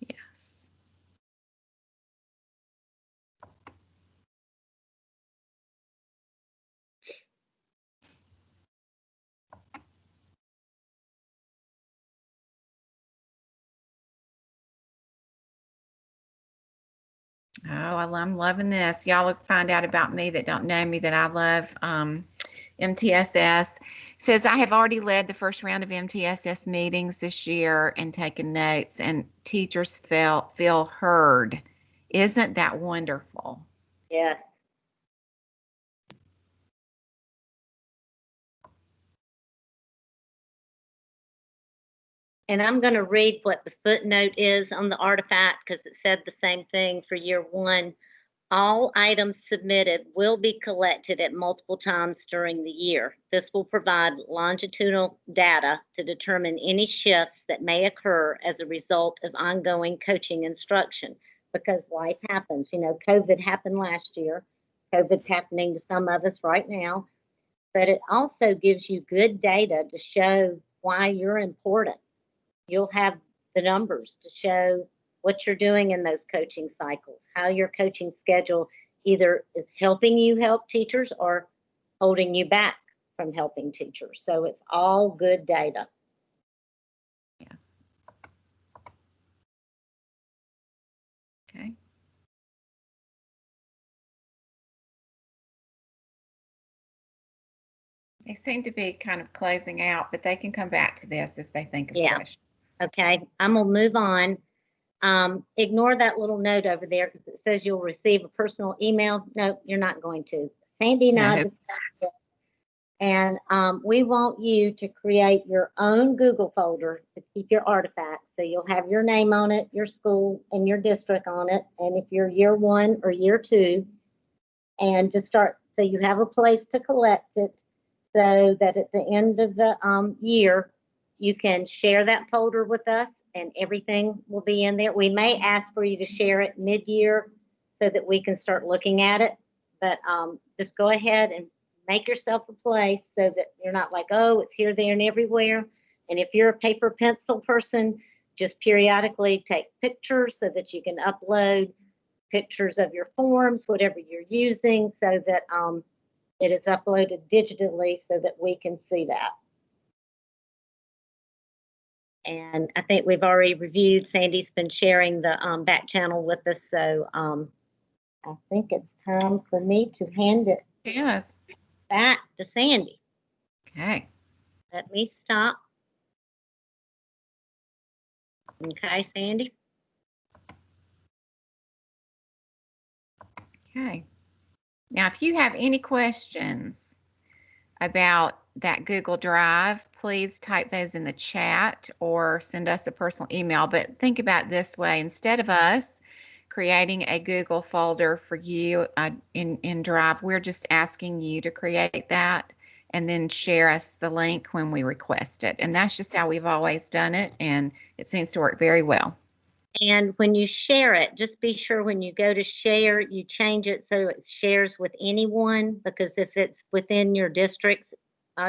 Yes. Oh, I'm loving this. Y'all will find out about me that don't know me that I love MTSS. Says, I have already led the first round of MTSS meetings this year and taken notes, and teachers feel heard. Isn't that wonderful? Yes. And I'm going to read what the footnote is on the artifact because it said the same thing for year one. All items submitted will be collected at multiple times during the year. This will provide longitudinal data to determine any shifts that may occur as a result of ongoing coaching instruction, because life happens. COVID happened last year. COVID's happening to some of us right now. But it also gives you good data to show why you're important. You'll have the numbers to show what you're doing in those coaching cycles, how your coaching schedule either is helping you help teachers or holding you back from helping teachers. So it's all good data. Yes. Okay. They seem to be kind of closing out, but they can come back to this as they think of questions. Okay, I'm gonna move on. Ignore that little note over there because it says you'll receive a personal email. No, you're not going to. Sandy and I discussed this, and we want you to create your own Google folder to keep your artifacts. So you'll have your name on it, your school, and your district on it. And if you're year one or year two, and just start, so you have a place to collect it, so that at the end of the year, you can share that folder with us and everything will be in there. We may ask for you to share it mid-year so that we can start looking at it, but just go ahead and make yourself a place so that you're not like, oh, it's here, there, and everywhere. And if you're a paper pencil person, just periodically take pictures so that you can upload pictures of your forms, whatever you're using, so that it is uploaded digitally so that we can see that. And I think we've already reviewed, Sandy's been sharing the back channel with us, so I think it's time for me to hand it back to Sandy. Okay. Let me stop. Okay, Sandy. Okay. Now, if you have any questions about that Google Drive, please type those in the chat or send us a personal email. But think about it this way: instead of us creating a Google folder for you in Drive, we're just asking you to create that and then share us the link when we request it. And that's just how we've always done it, and it seems to work very well. And when you share it, just be sure when you go to share, you change it so it shares with anyone, because if it's within your district's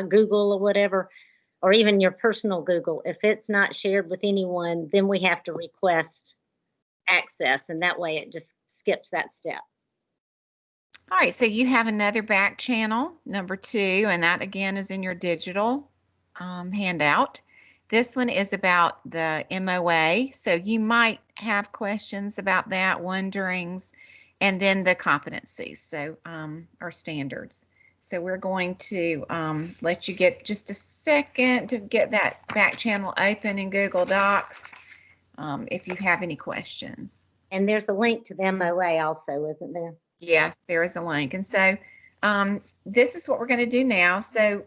Google or whatever, or even your personal Google, if it's not shared with anyone, then we have to request access, and that way it just skips that step. All right, so you have another back channel, number 2, and that again is in your digital handout. This one is about the MOA, so you might have questions about that, wonderings, and then the competencies, so or standards. So we're going to let you get just a second to get that back channel open in Google Docs if you have any questions. And there's a link to the MOA also, isn't there? Yes, there is a link. And so this is what we're going to do now. So,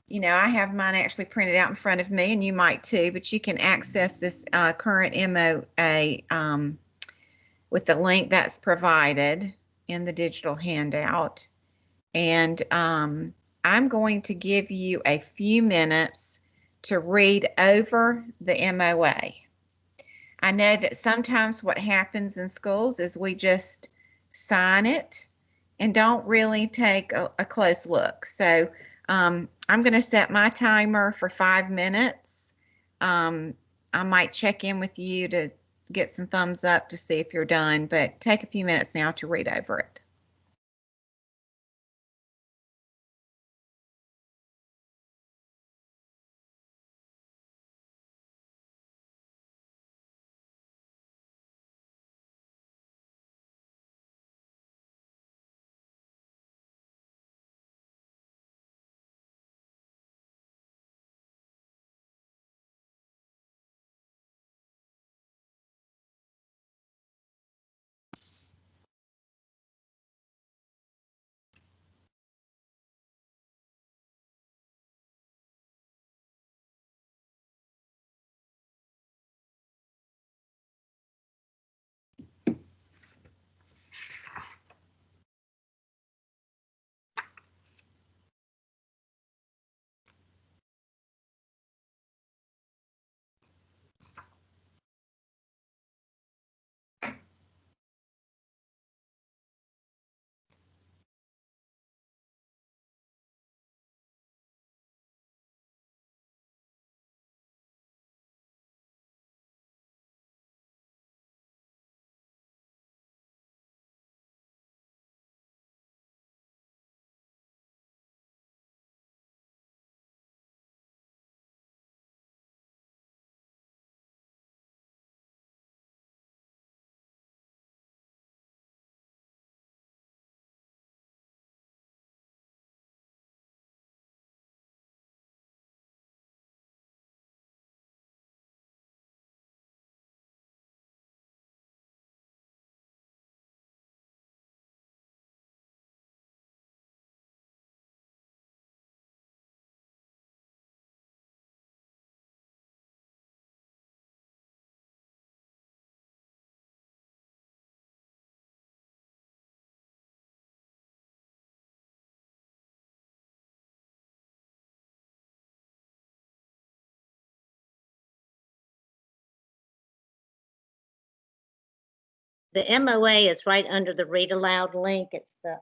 you know, I have mine actually printed out in front of me, and you might too, but you can access this current MOA with the link that's provided in the digital handout. And I'm going to give you a few minutes to read over the MOA. I know that sometimes what happens in schools is we just sign it and don't really take a close look. So I'm going to set my timer for 5 minutes. I might check in with you to get some thumbs up to see if you're done, but take a few minutes now to read over it. The MOA is right under the read aloud link. It's the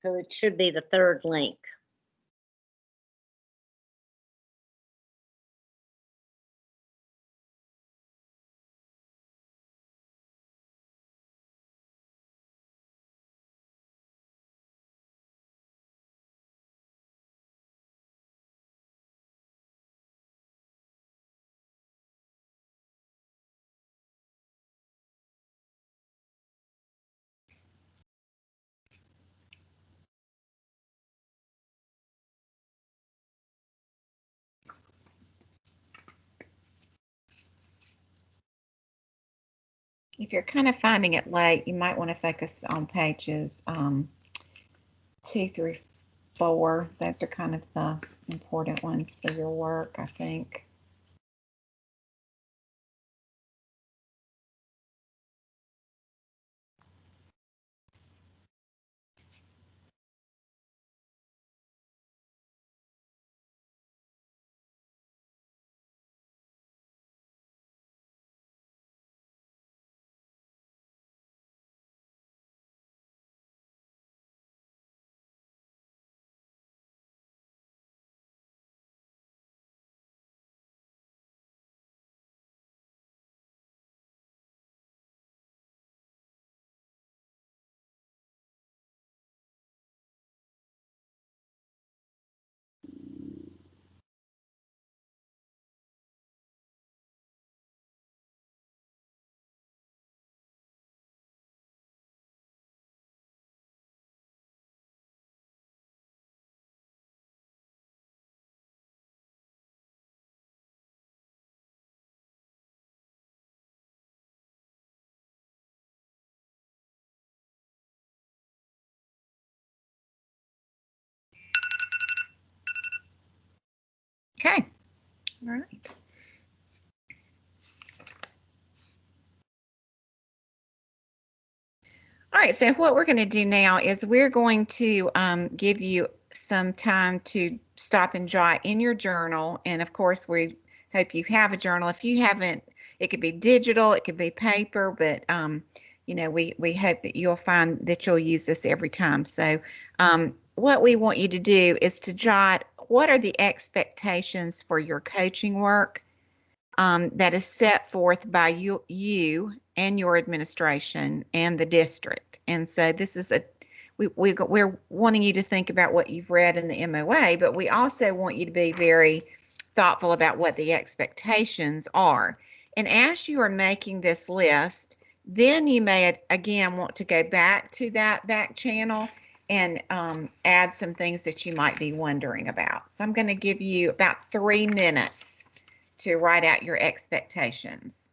so it should be the third link. If you're kind of finding it late, you might want to focus on pages 2 through 4. Those are kind of the important ones for your work, I think. Okay. All right. All right, so what we're going to do now is we're going to give you some time to stop and jot in your journal. And of course, we hope you have a journal. If you haven't, it could be digital, it could be paper, but you know, we hope that you'll find that you'll use this every time. So what we want you to do is to jot what are the expectations for your coaching work that is set forth by you and your administration and the district. And so this is we're wanting you to think about what you've read in the MOA, but we also want you to be very thoughtful about what the expectations are. And as you are making this list, then you may again want to go back to that back channel and add some things that you might be wondering about. So I'm going to give you about 3 minutes to write out your expectations.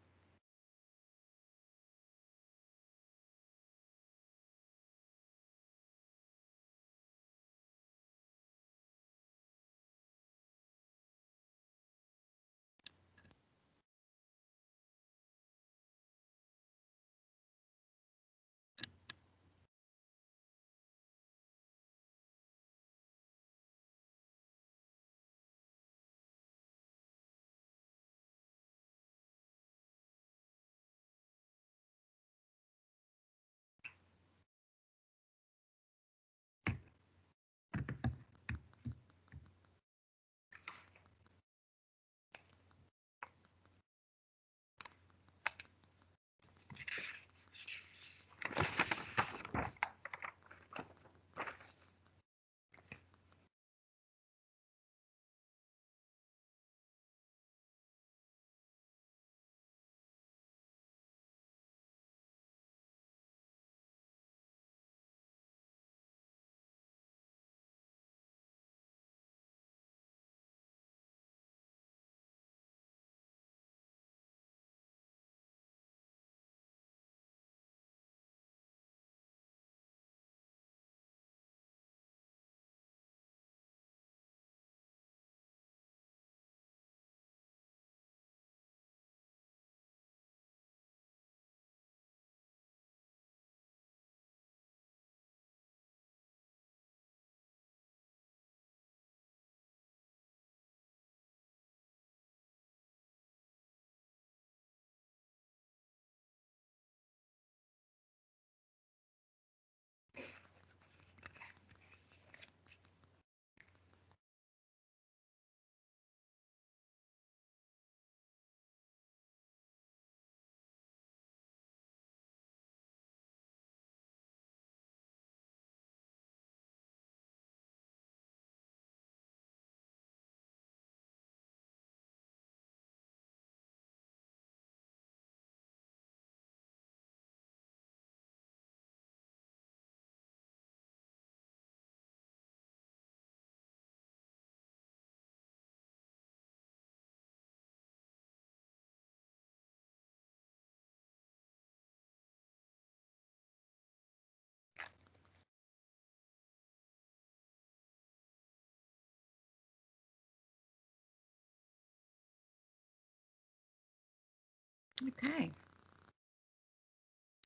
Okay.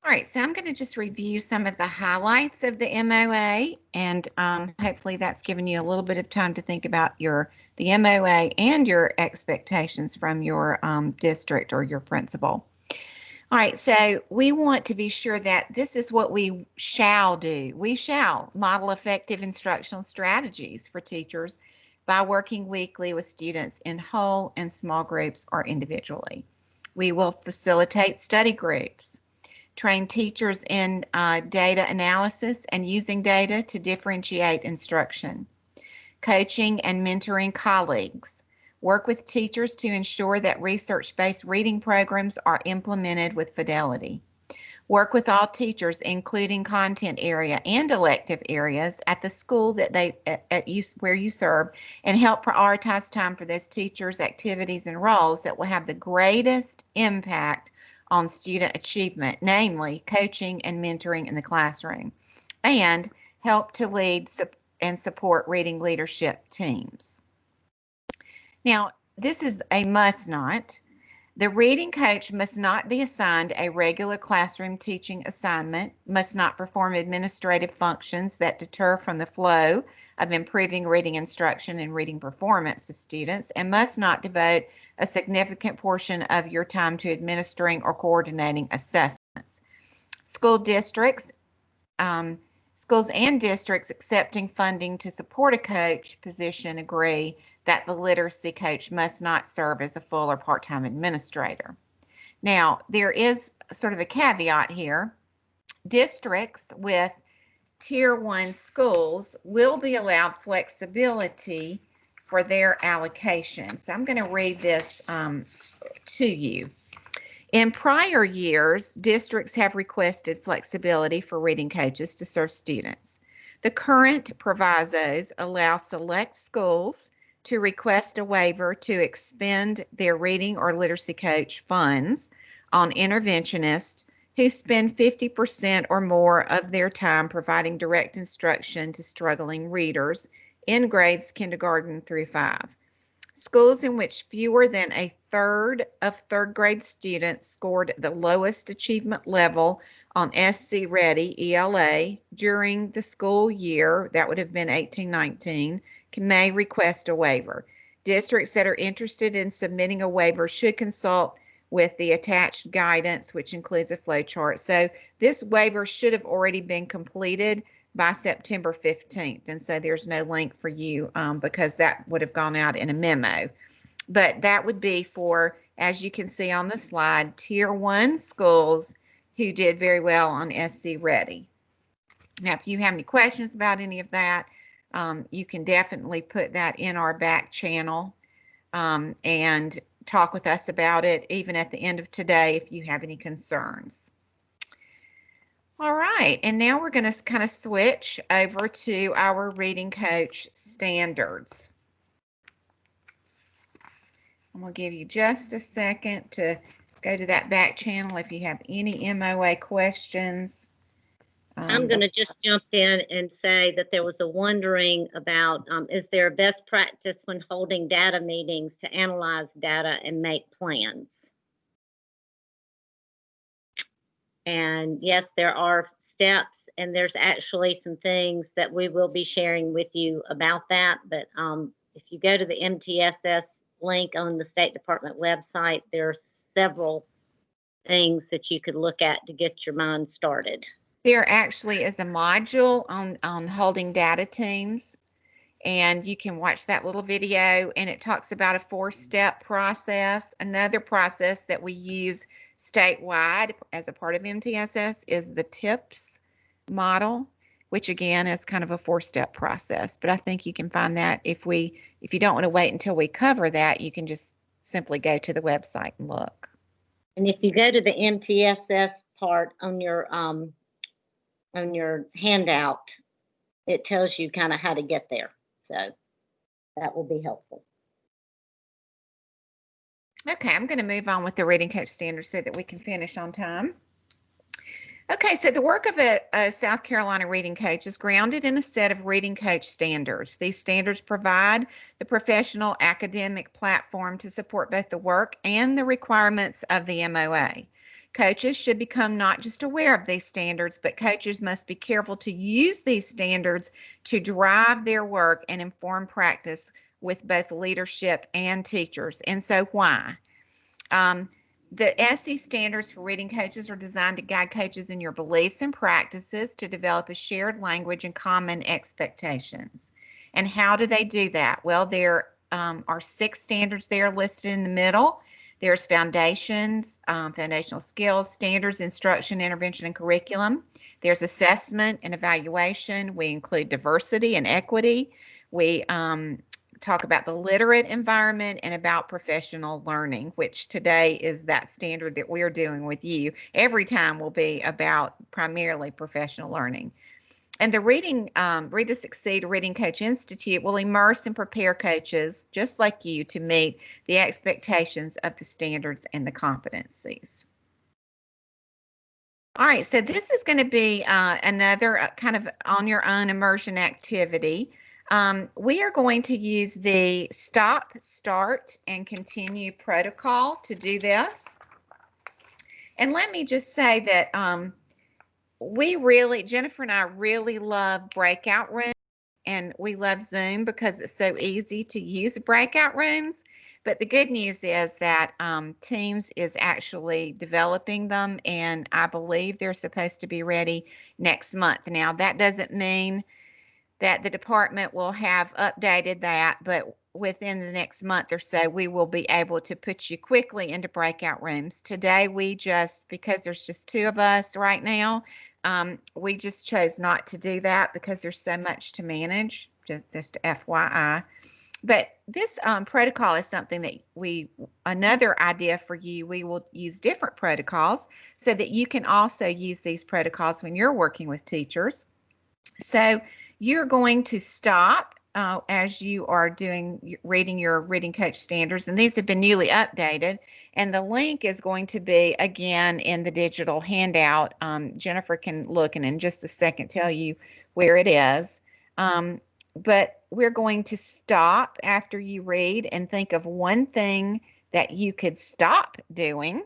All right, so I'm going to just review some of the highlights of the MOA, and hopefully that's given you a little bit of time to think about the MOA and your expectations from your district or your principal. All right, so we want to be sure that this is what we shall do. We shall model effective instructional strategies for teachers by working weekly with students in whole and small groups or individually. We will facilitate study groups, train teachers in data analysis and using data to differentiate instruction, coaching and mentoring colleagues, work with teachers to ensure that research-based reading programs are implemented with fidelity, work with all teachers, including content area and elective areas at the school that where you serve, and help prioritize time for those teachers' activities and roles that will have the greatest impact on student achievement, namely coaching and mentoring in the classroom, and help to lead and support reading leadership teams. Now, this is a must not. The reading coach must not be assigned a regular classroom teaching assignment, must not perform administrative functions that deter from the flow of improving reading instruction and reading performance of students, and must not devote a significant portion of your time to administering or coordinating assessments. Schools and districts accepting funding to support a coach position agree that the literacy coach must not serve as a full or part-time administrator. Now, there is sort of a caveat here. Districts with Tier 1 schools will be allowed flexibility for their allocation. So I'm going to read this to you. In prior years, districts have requested flexibility for reading coaches to serve students. The current provisos allow select schools to request a waiver to expend their reading or literacy coach funds on interventionists who spend 50% or more of their time providing direct instruction to struggling readers in grades kindergarten through 5. Schools in which fewer than a third of third grade students scored the lowest achievement level on SC Ready ELA during the school year, that would have been 18-19, may request a waiver. Districts that are interested in submitting a waiver should consult with the attached guidance, which includes a flow chart. So this waiver should have already been completed by September 15th. And so there's no link for you because that would have gone out in a memo. But that would be for, as you can see on the slide, Tier 1 schools who did very well on SC Ready. Now, if you have any questions about any of that, you can definitely put that in our back channel and talk with us about it, even at the end of today, if you have any concerns. All right, and now we're going to kind of switch over to our reading coach standards. I'm going to give you just a second to go to that back channel if you have any MOA questions. I'm going to just jump in and say that there was a wondering about, is there a best practice when holding data meetings to analyze data and make plans? And yes, there are steps, and there's actually some things that we will be sharing with you about that. But if you go to the MTSS link on the State Department website, there's several things that you could look at to get your mind started. There actually is a module on holding data teams, and you can watch that little video, and it talks about a 4-step process. Another process that we use statewide as a part of MTSS is the TIPS model, which again is kind of a 4-step process. But I think you can find that if you don't want to wait until we cover that, you can just simply go to the website and look. And if you go to the MTSS part on your handout, it tells you kind of how to get there. So that will be helpful. Okay, I'm going to move on with the reading coach standards so that we can finish on time. Okay, so the work of a South Carolina reading coach is grounded in a set of reading coach standards. These standards provide the professional academic platform to support both the work and the requirements of the MOA. Coaches should become not just aware of these standards, but coaches must be careful to use these standards to drive their work and inform practice with both leadership and teachers. And so why? The SC standards for reading coaches are designed to guide coaches in your beliefs and practices to develop a shared language and common expectations. And how do they do that? Well, there are 6 standards there listed in the middle. There's foundations, foundational skills, standards, instruction, intervention, and curriculum. There's assessment and evaluation. We include diversity and equity. We talk about the literate environment and about professional learning, which today is that standard that we're doing with you. Every time will be about primarily professional learning. And the Read to Succeed Reading Coach Institute will immerse and prepare coaches just like you to meet the expectations of the standards and the competencies. All right, so this is going to be another kind of on your own immersion activity. We are going to use the stop, start, and continue protocol to do this. And let me just say that Jennifer and I really love breakout rooms, and we love Zoom because it's so easy to use breakout rooms. But the good news is that Teams is actually developing them, and I believe they're supposed to be ready next month. Now, that doesn't mean that the department will have updated that, but within the next month or so, we will be able to put you quickly into breakout rooms. Today, because there's just 2 of us right now, we just chose not to do that because there's so much to manage, just FYI. But this protocol is something that another idea for you, we will use different protocols so that you can also use these protocols when you're working with teachers. So you're going to stop as you are reading your Reading Coach standards, and these have been newly updated. And the link is going to be, again, in the digital handout. Jennifer can look and in just a second tell you where it is. But we're going to stop after you read and think of one thing that you could stop doing.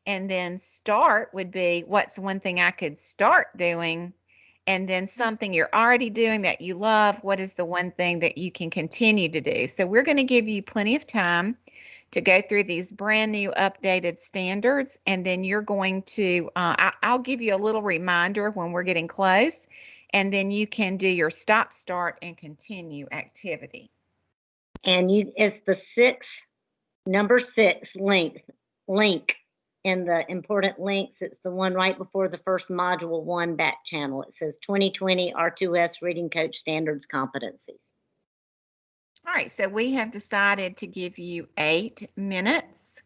And then start would be, what's one thing I could start doing? And then something you're already doing that you love, what is the one thing that you can continue to do? So we're going to give you plenty of time to go through these brand new updated standards. And then you're going to, I'll give you a little reminder when we're getting close. And then you can do your stop, start, and continue activity. And it's the number 6 link in the important links. It's the one right before the first module 1 back channel. It says 2020 R2S Reading Coach Standards Competencies. All right, so we have decided to give you 8 minutes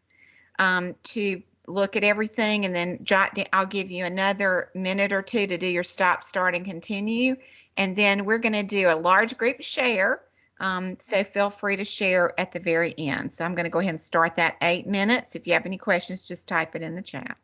to look at everything, and then I'll give you another minute or 2 to do your stop, start, and continue. And then we're going to do a large group share. So feel free to share at the very end. So I'm going to go ahead and start that 8 minutes. If you have any questions, just type it in the chat.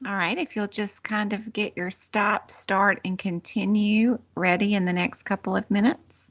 All right, if you'll just kind of get your stop, start, and continue ready in the next couple of minutes.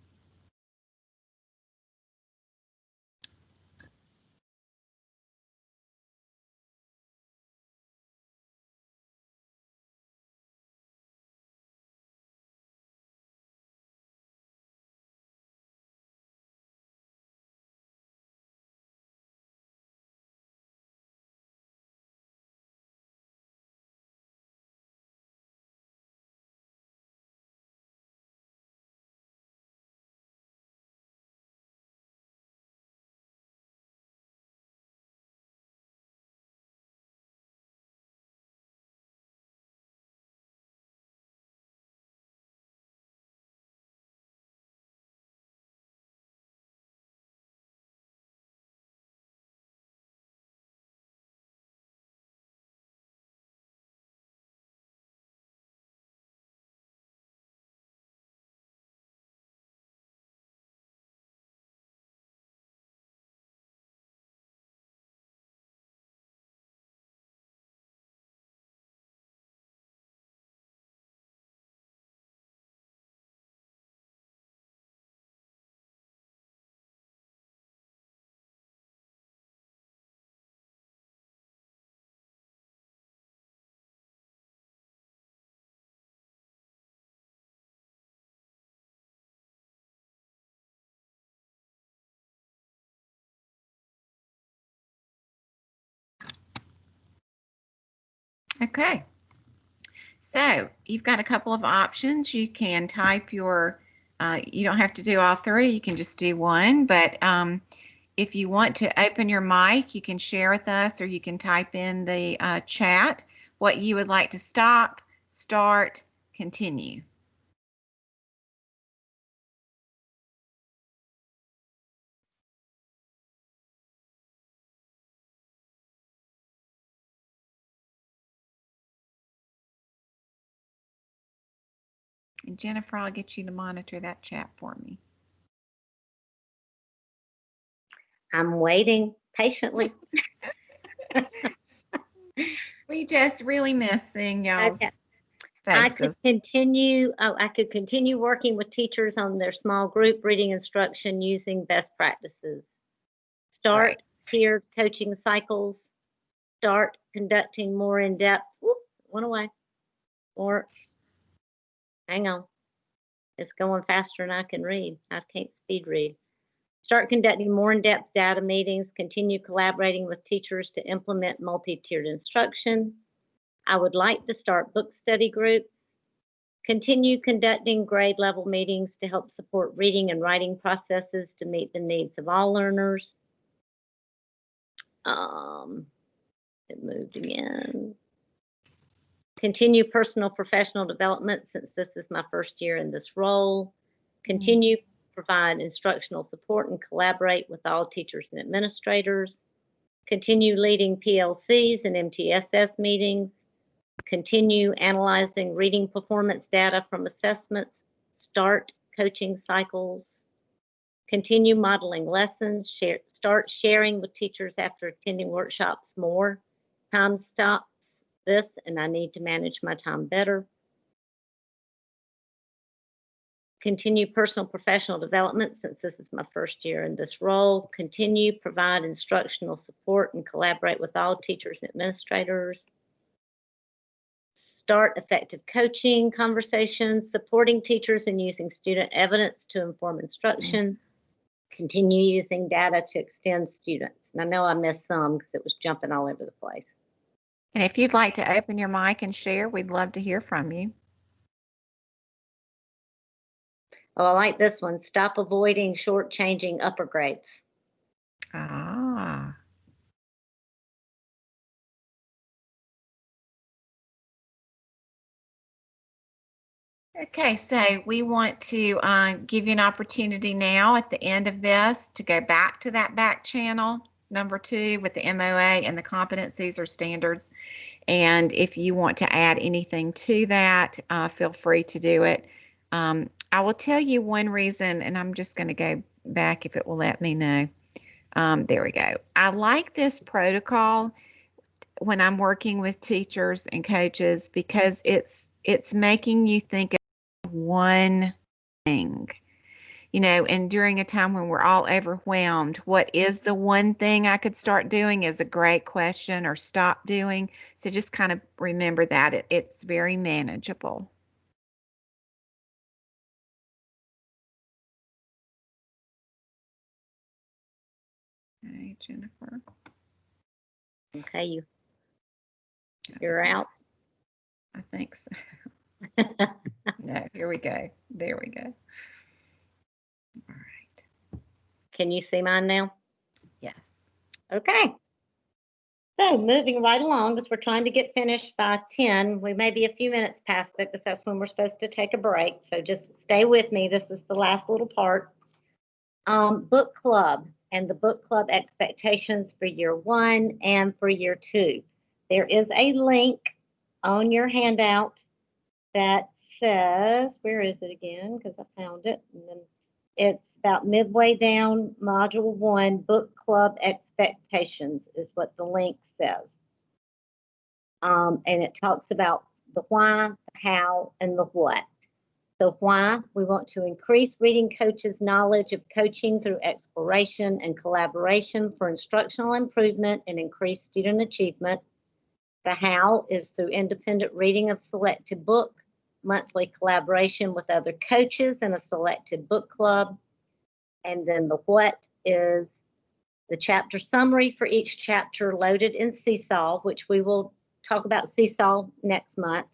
Okay, so you've got a couple of options. You can type your, you don't have to do all three, you can just do one, but if you want to open your mic, you can share with us, or you can type in the chat what you would like to stop, start, continue. And Jennifer, I'll get you to monitor that chat for me. I'm waiting patiently. We just really miss seeing y'all's Okay. I could faces. continue working with teachers on their small group reading instruction using best practices. Start Right. tiered coaching cycles. Start conducting more in-depth. Whoop, went away. Or hang on. It's going faster than I can read. I can't speed read. Start conducting more in-depth data meetings. Continue collaborating with teachers to implement multi-tiered instruction. I would like to start book study groups. Continue conducting grade level meetings to help support reading and writing processes to meet the needs of all learners. It moved again. Continue personal professional development since this is my first year in this role. Continue provide instructional support and collaborate with all teachers and administrators. Continue leading PLCs and MTSS meetings. Continue analyzing reading performance data from assessments. Start coaching cycles. Continue modeling lessons. Start sharing with teachers after attending workshops more. Time stops this, and I need to manage my time better. Continue personal professional development since this is my first year in this role. Continue provide instructional support and collaborate with all teachers and administrators. Start effective coaching conversations, supporting teachers and using student evidence to inform instruction. Continue using data to extend students. And I know I missed some because it was jumping all over the place. And if you'd like to open your mic and share, we'd love to hear from you. Oh, I like this one. Stop avoiding shortchanging upper grades. Ah. Okay, so we want to give you an opportunity now at the end of this to go back to that back channel, number 2, with the MOA and the competencies or standards. And if you want to add anything to that, feel free to do it. I will tell you one reason, and I'm just going to go back if it will let me know. There we go. I like this protocol. when I'm working with teachers and coaches because it's making you think of one thing. And during a time when we're all overwhelmed, what is the one thing I could start doing is a great question, or stop doing. So just kind of remember that it's very manageable. Okay, Jennifer. Okay, you're out. I think so. No, here we go. There we go. All right. Can you see mine now? Yes. Okay. So moving right along, as we're trying to get finished by 10, we may be a few minutes past it, because that's when we're supposed to take a break. So just stay with me. This is the last little part. Book club and the book club expectations for year 1 and for year 2. There is a link on your handout that says, where is it again? Because I found it. And then it's about midway down module 1, book club expectations is what the link says. And it talks about the why, the how, and the what. So why? We want to increase reading coaches' knowledge of coaching through exploration and collaboration for instructional improvement and increased student achievement. The how is through independent reading of selected book, monthly collaboration with other coaches in a selected book club. And then the what is the chapter summary for each chapter loaded in Seesaw, which we will talk about Seesaw next month.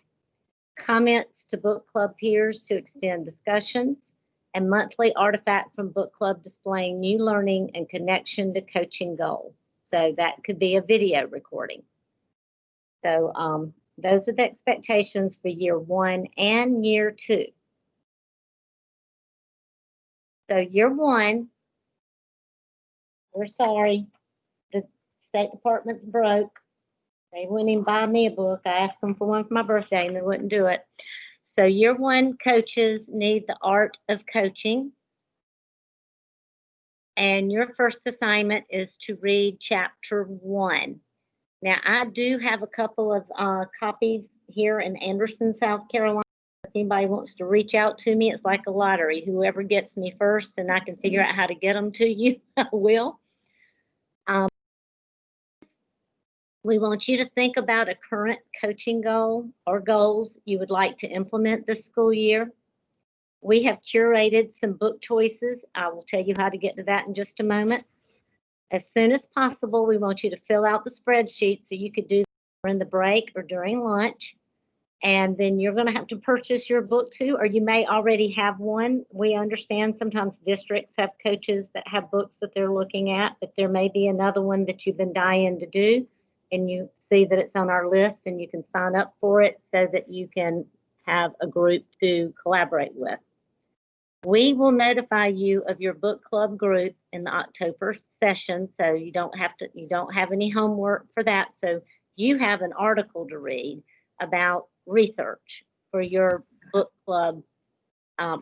Comments to book club peers to extend discussions, and monthly artifact from book club displaying new learning and connection to coaching goal. So that could be a video recording. So those are the expectations for year 1 and year 2. So year 1, we're sorry, the State Department's broke. They wouldn't even buy me a book. I asked them for one for my birthday and they wouldn't do it. So year 1 coaches need the art of coaching. And your first assignment is to read chapter 1. Now, I do have a couple of copies here in Anderson, South Carolina. If anybody wants to reach out to me, it's like a lottery. Whoever gets me first and I can figure out how to get them to you, I will. We want you to think about a current coaching goal or goals you would like to implement this school year. We have curated some book choices. I will tell you how to get to that in just a moment. As soon as possible, we want you to fill out the spreadsheet so you could do that during the break or during lunch. And then you're going to have to purchase your book too, or you may already have one. We understand sometimes districts have coaches that have books that they're looking at, but there may be another one that you've been dying to do. And you see that it's on our list and you can sign up for it so that you can have a group to collaborate with. We will notify you of your book club group in the October session, so you don't have any homework for that. So you have an article to read about research for your book club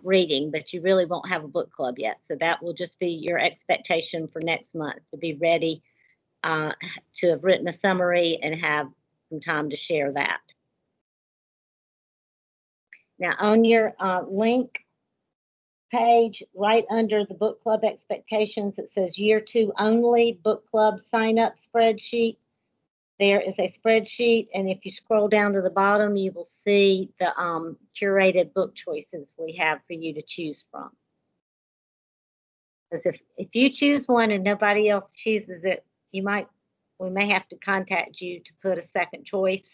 reading, but you really won't have a book club yet. So that will just be your expectation for next month, to be ready to have written a summary and have some time to share that. Now on your link page, right under the book club expectations, it says year 2 only book club sign up spreadsheet. There is a spreadsheet, and if you scroll down to the bottom, you will see the curated book choices we have for you to choose from. Because if you choose one and nobody else chooses it, we may have to contact you to put a second choice,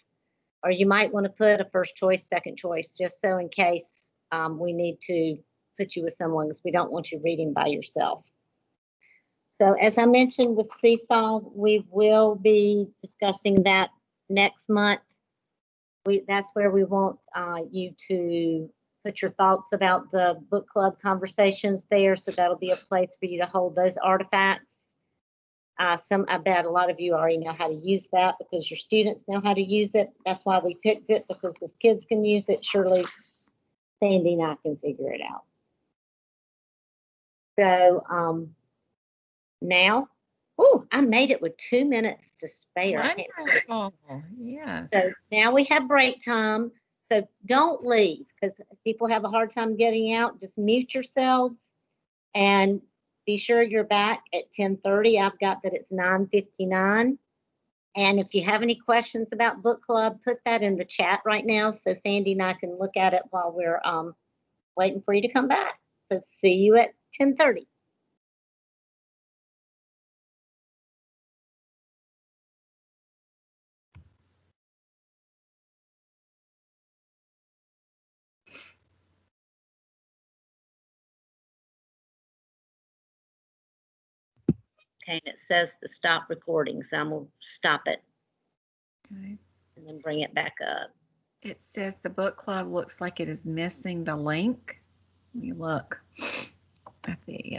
or you might want to put a first choice, second choice, just so in case we need to put you with someone, because we don't want you reading by yourself. So as I mentioned with Seesaw, we will be discussing that next month. That's where we want you to put your thoughts about the book club conversations there. So that'll be a place for you to hold those artifacts. I bet a lot of you already know how to use that because your students know how to use it. That's why we picked it, because if kids can use it, surely Sandy and I can figure it out. So now Oh, I made it with 2 minutes to spare. I can't believe it. Wonderful. Yes. So now we have break time. So don't leave because people have a hard time getting out. Just mute yourselves and be sure you're back at 10:30. I've got that it's 9:59. And if you have any questions about book club, put that in the chat right now so Sandy and I can look at it while we're waiting for you to come back. So see you at 10:30. Okay, and it says to stop recording, so I'm gonna stop it Okay. and then bring it back up. It says the book club looks like it is missing the link. Let me look at the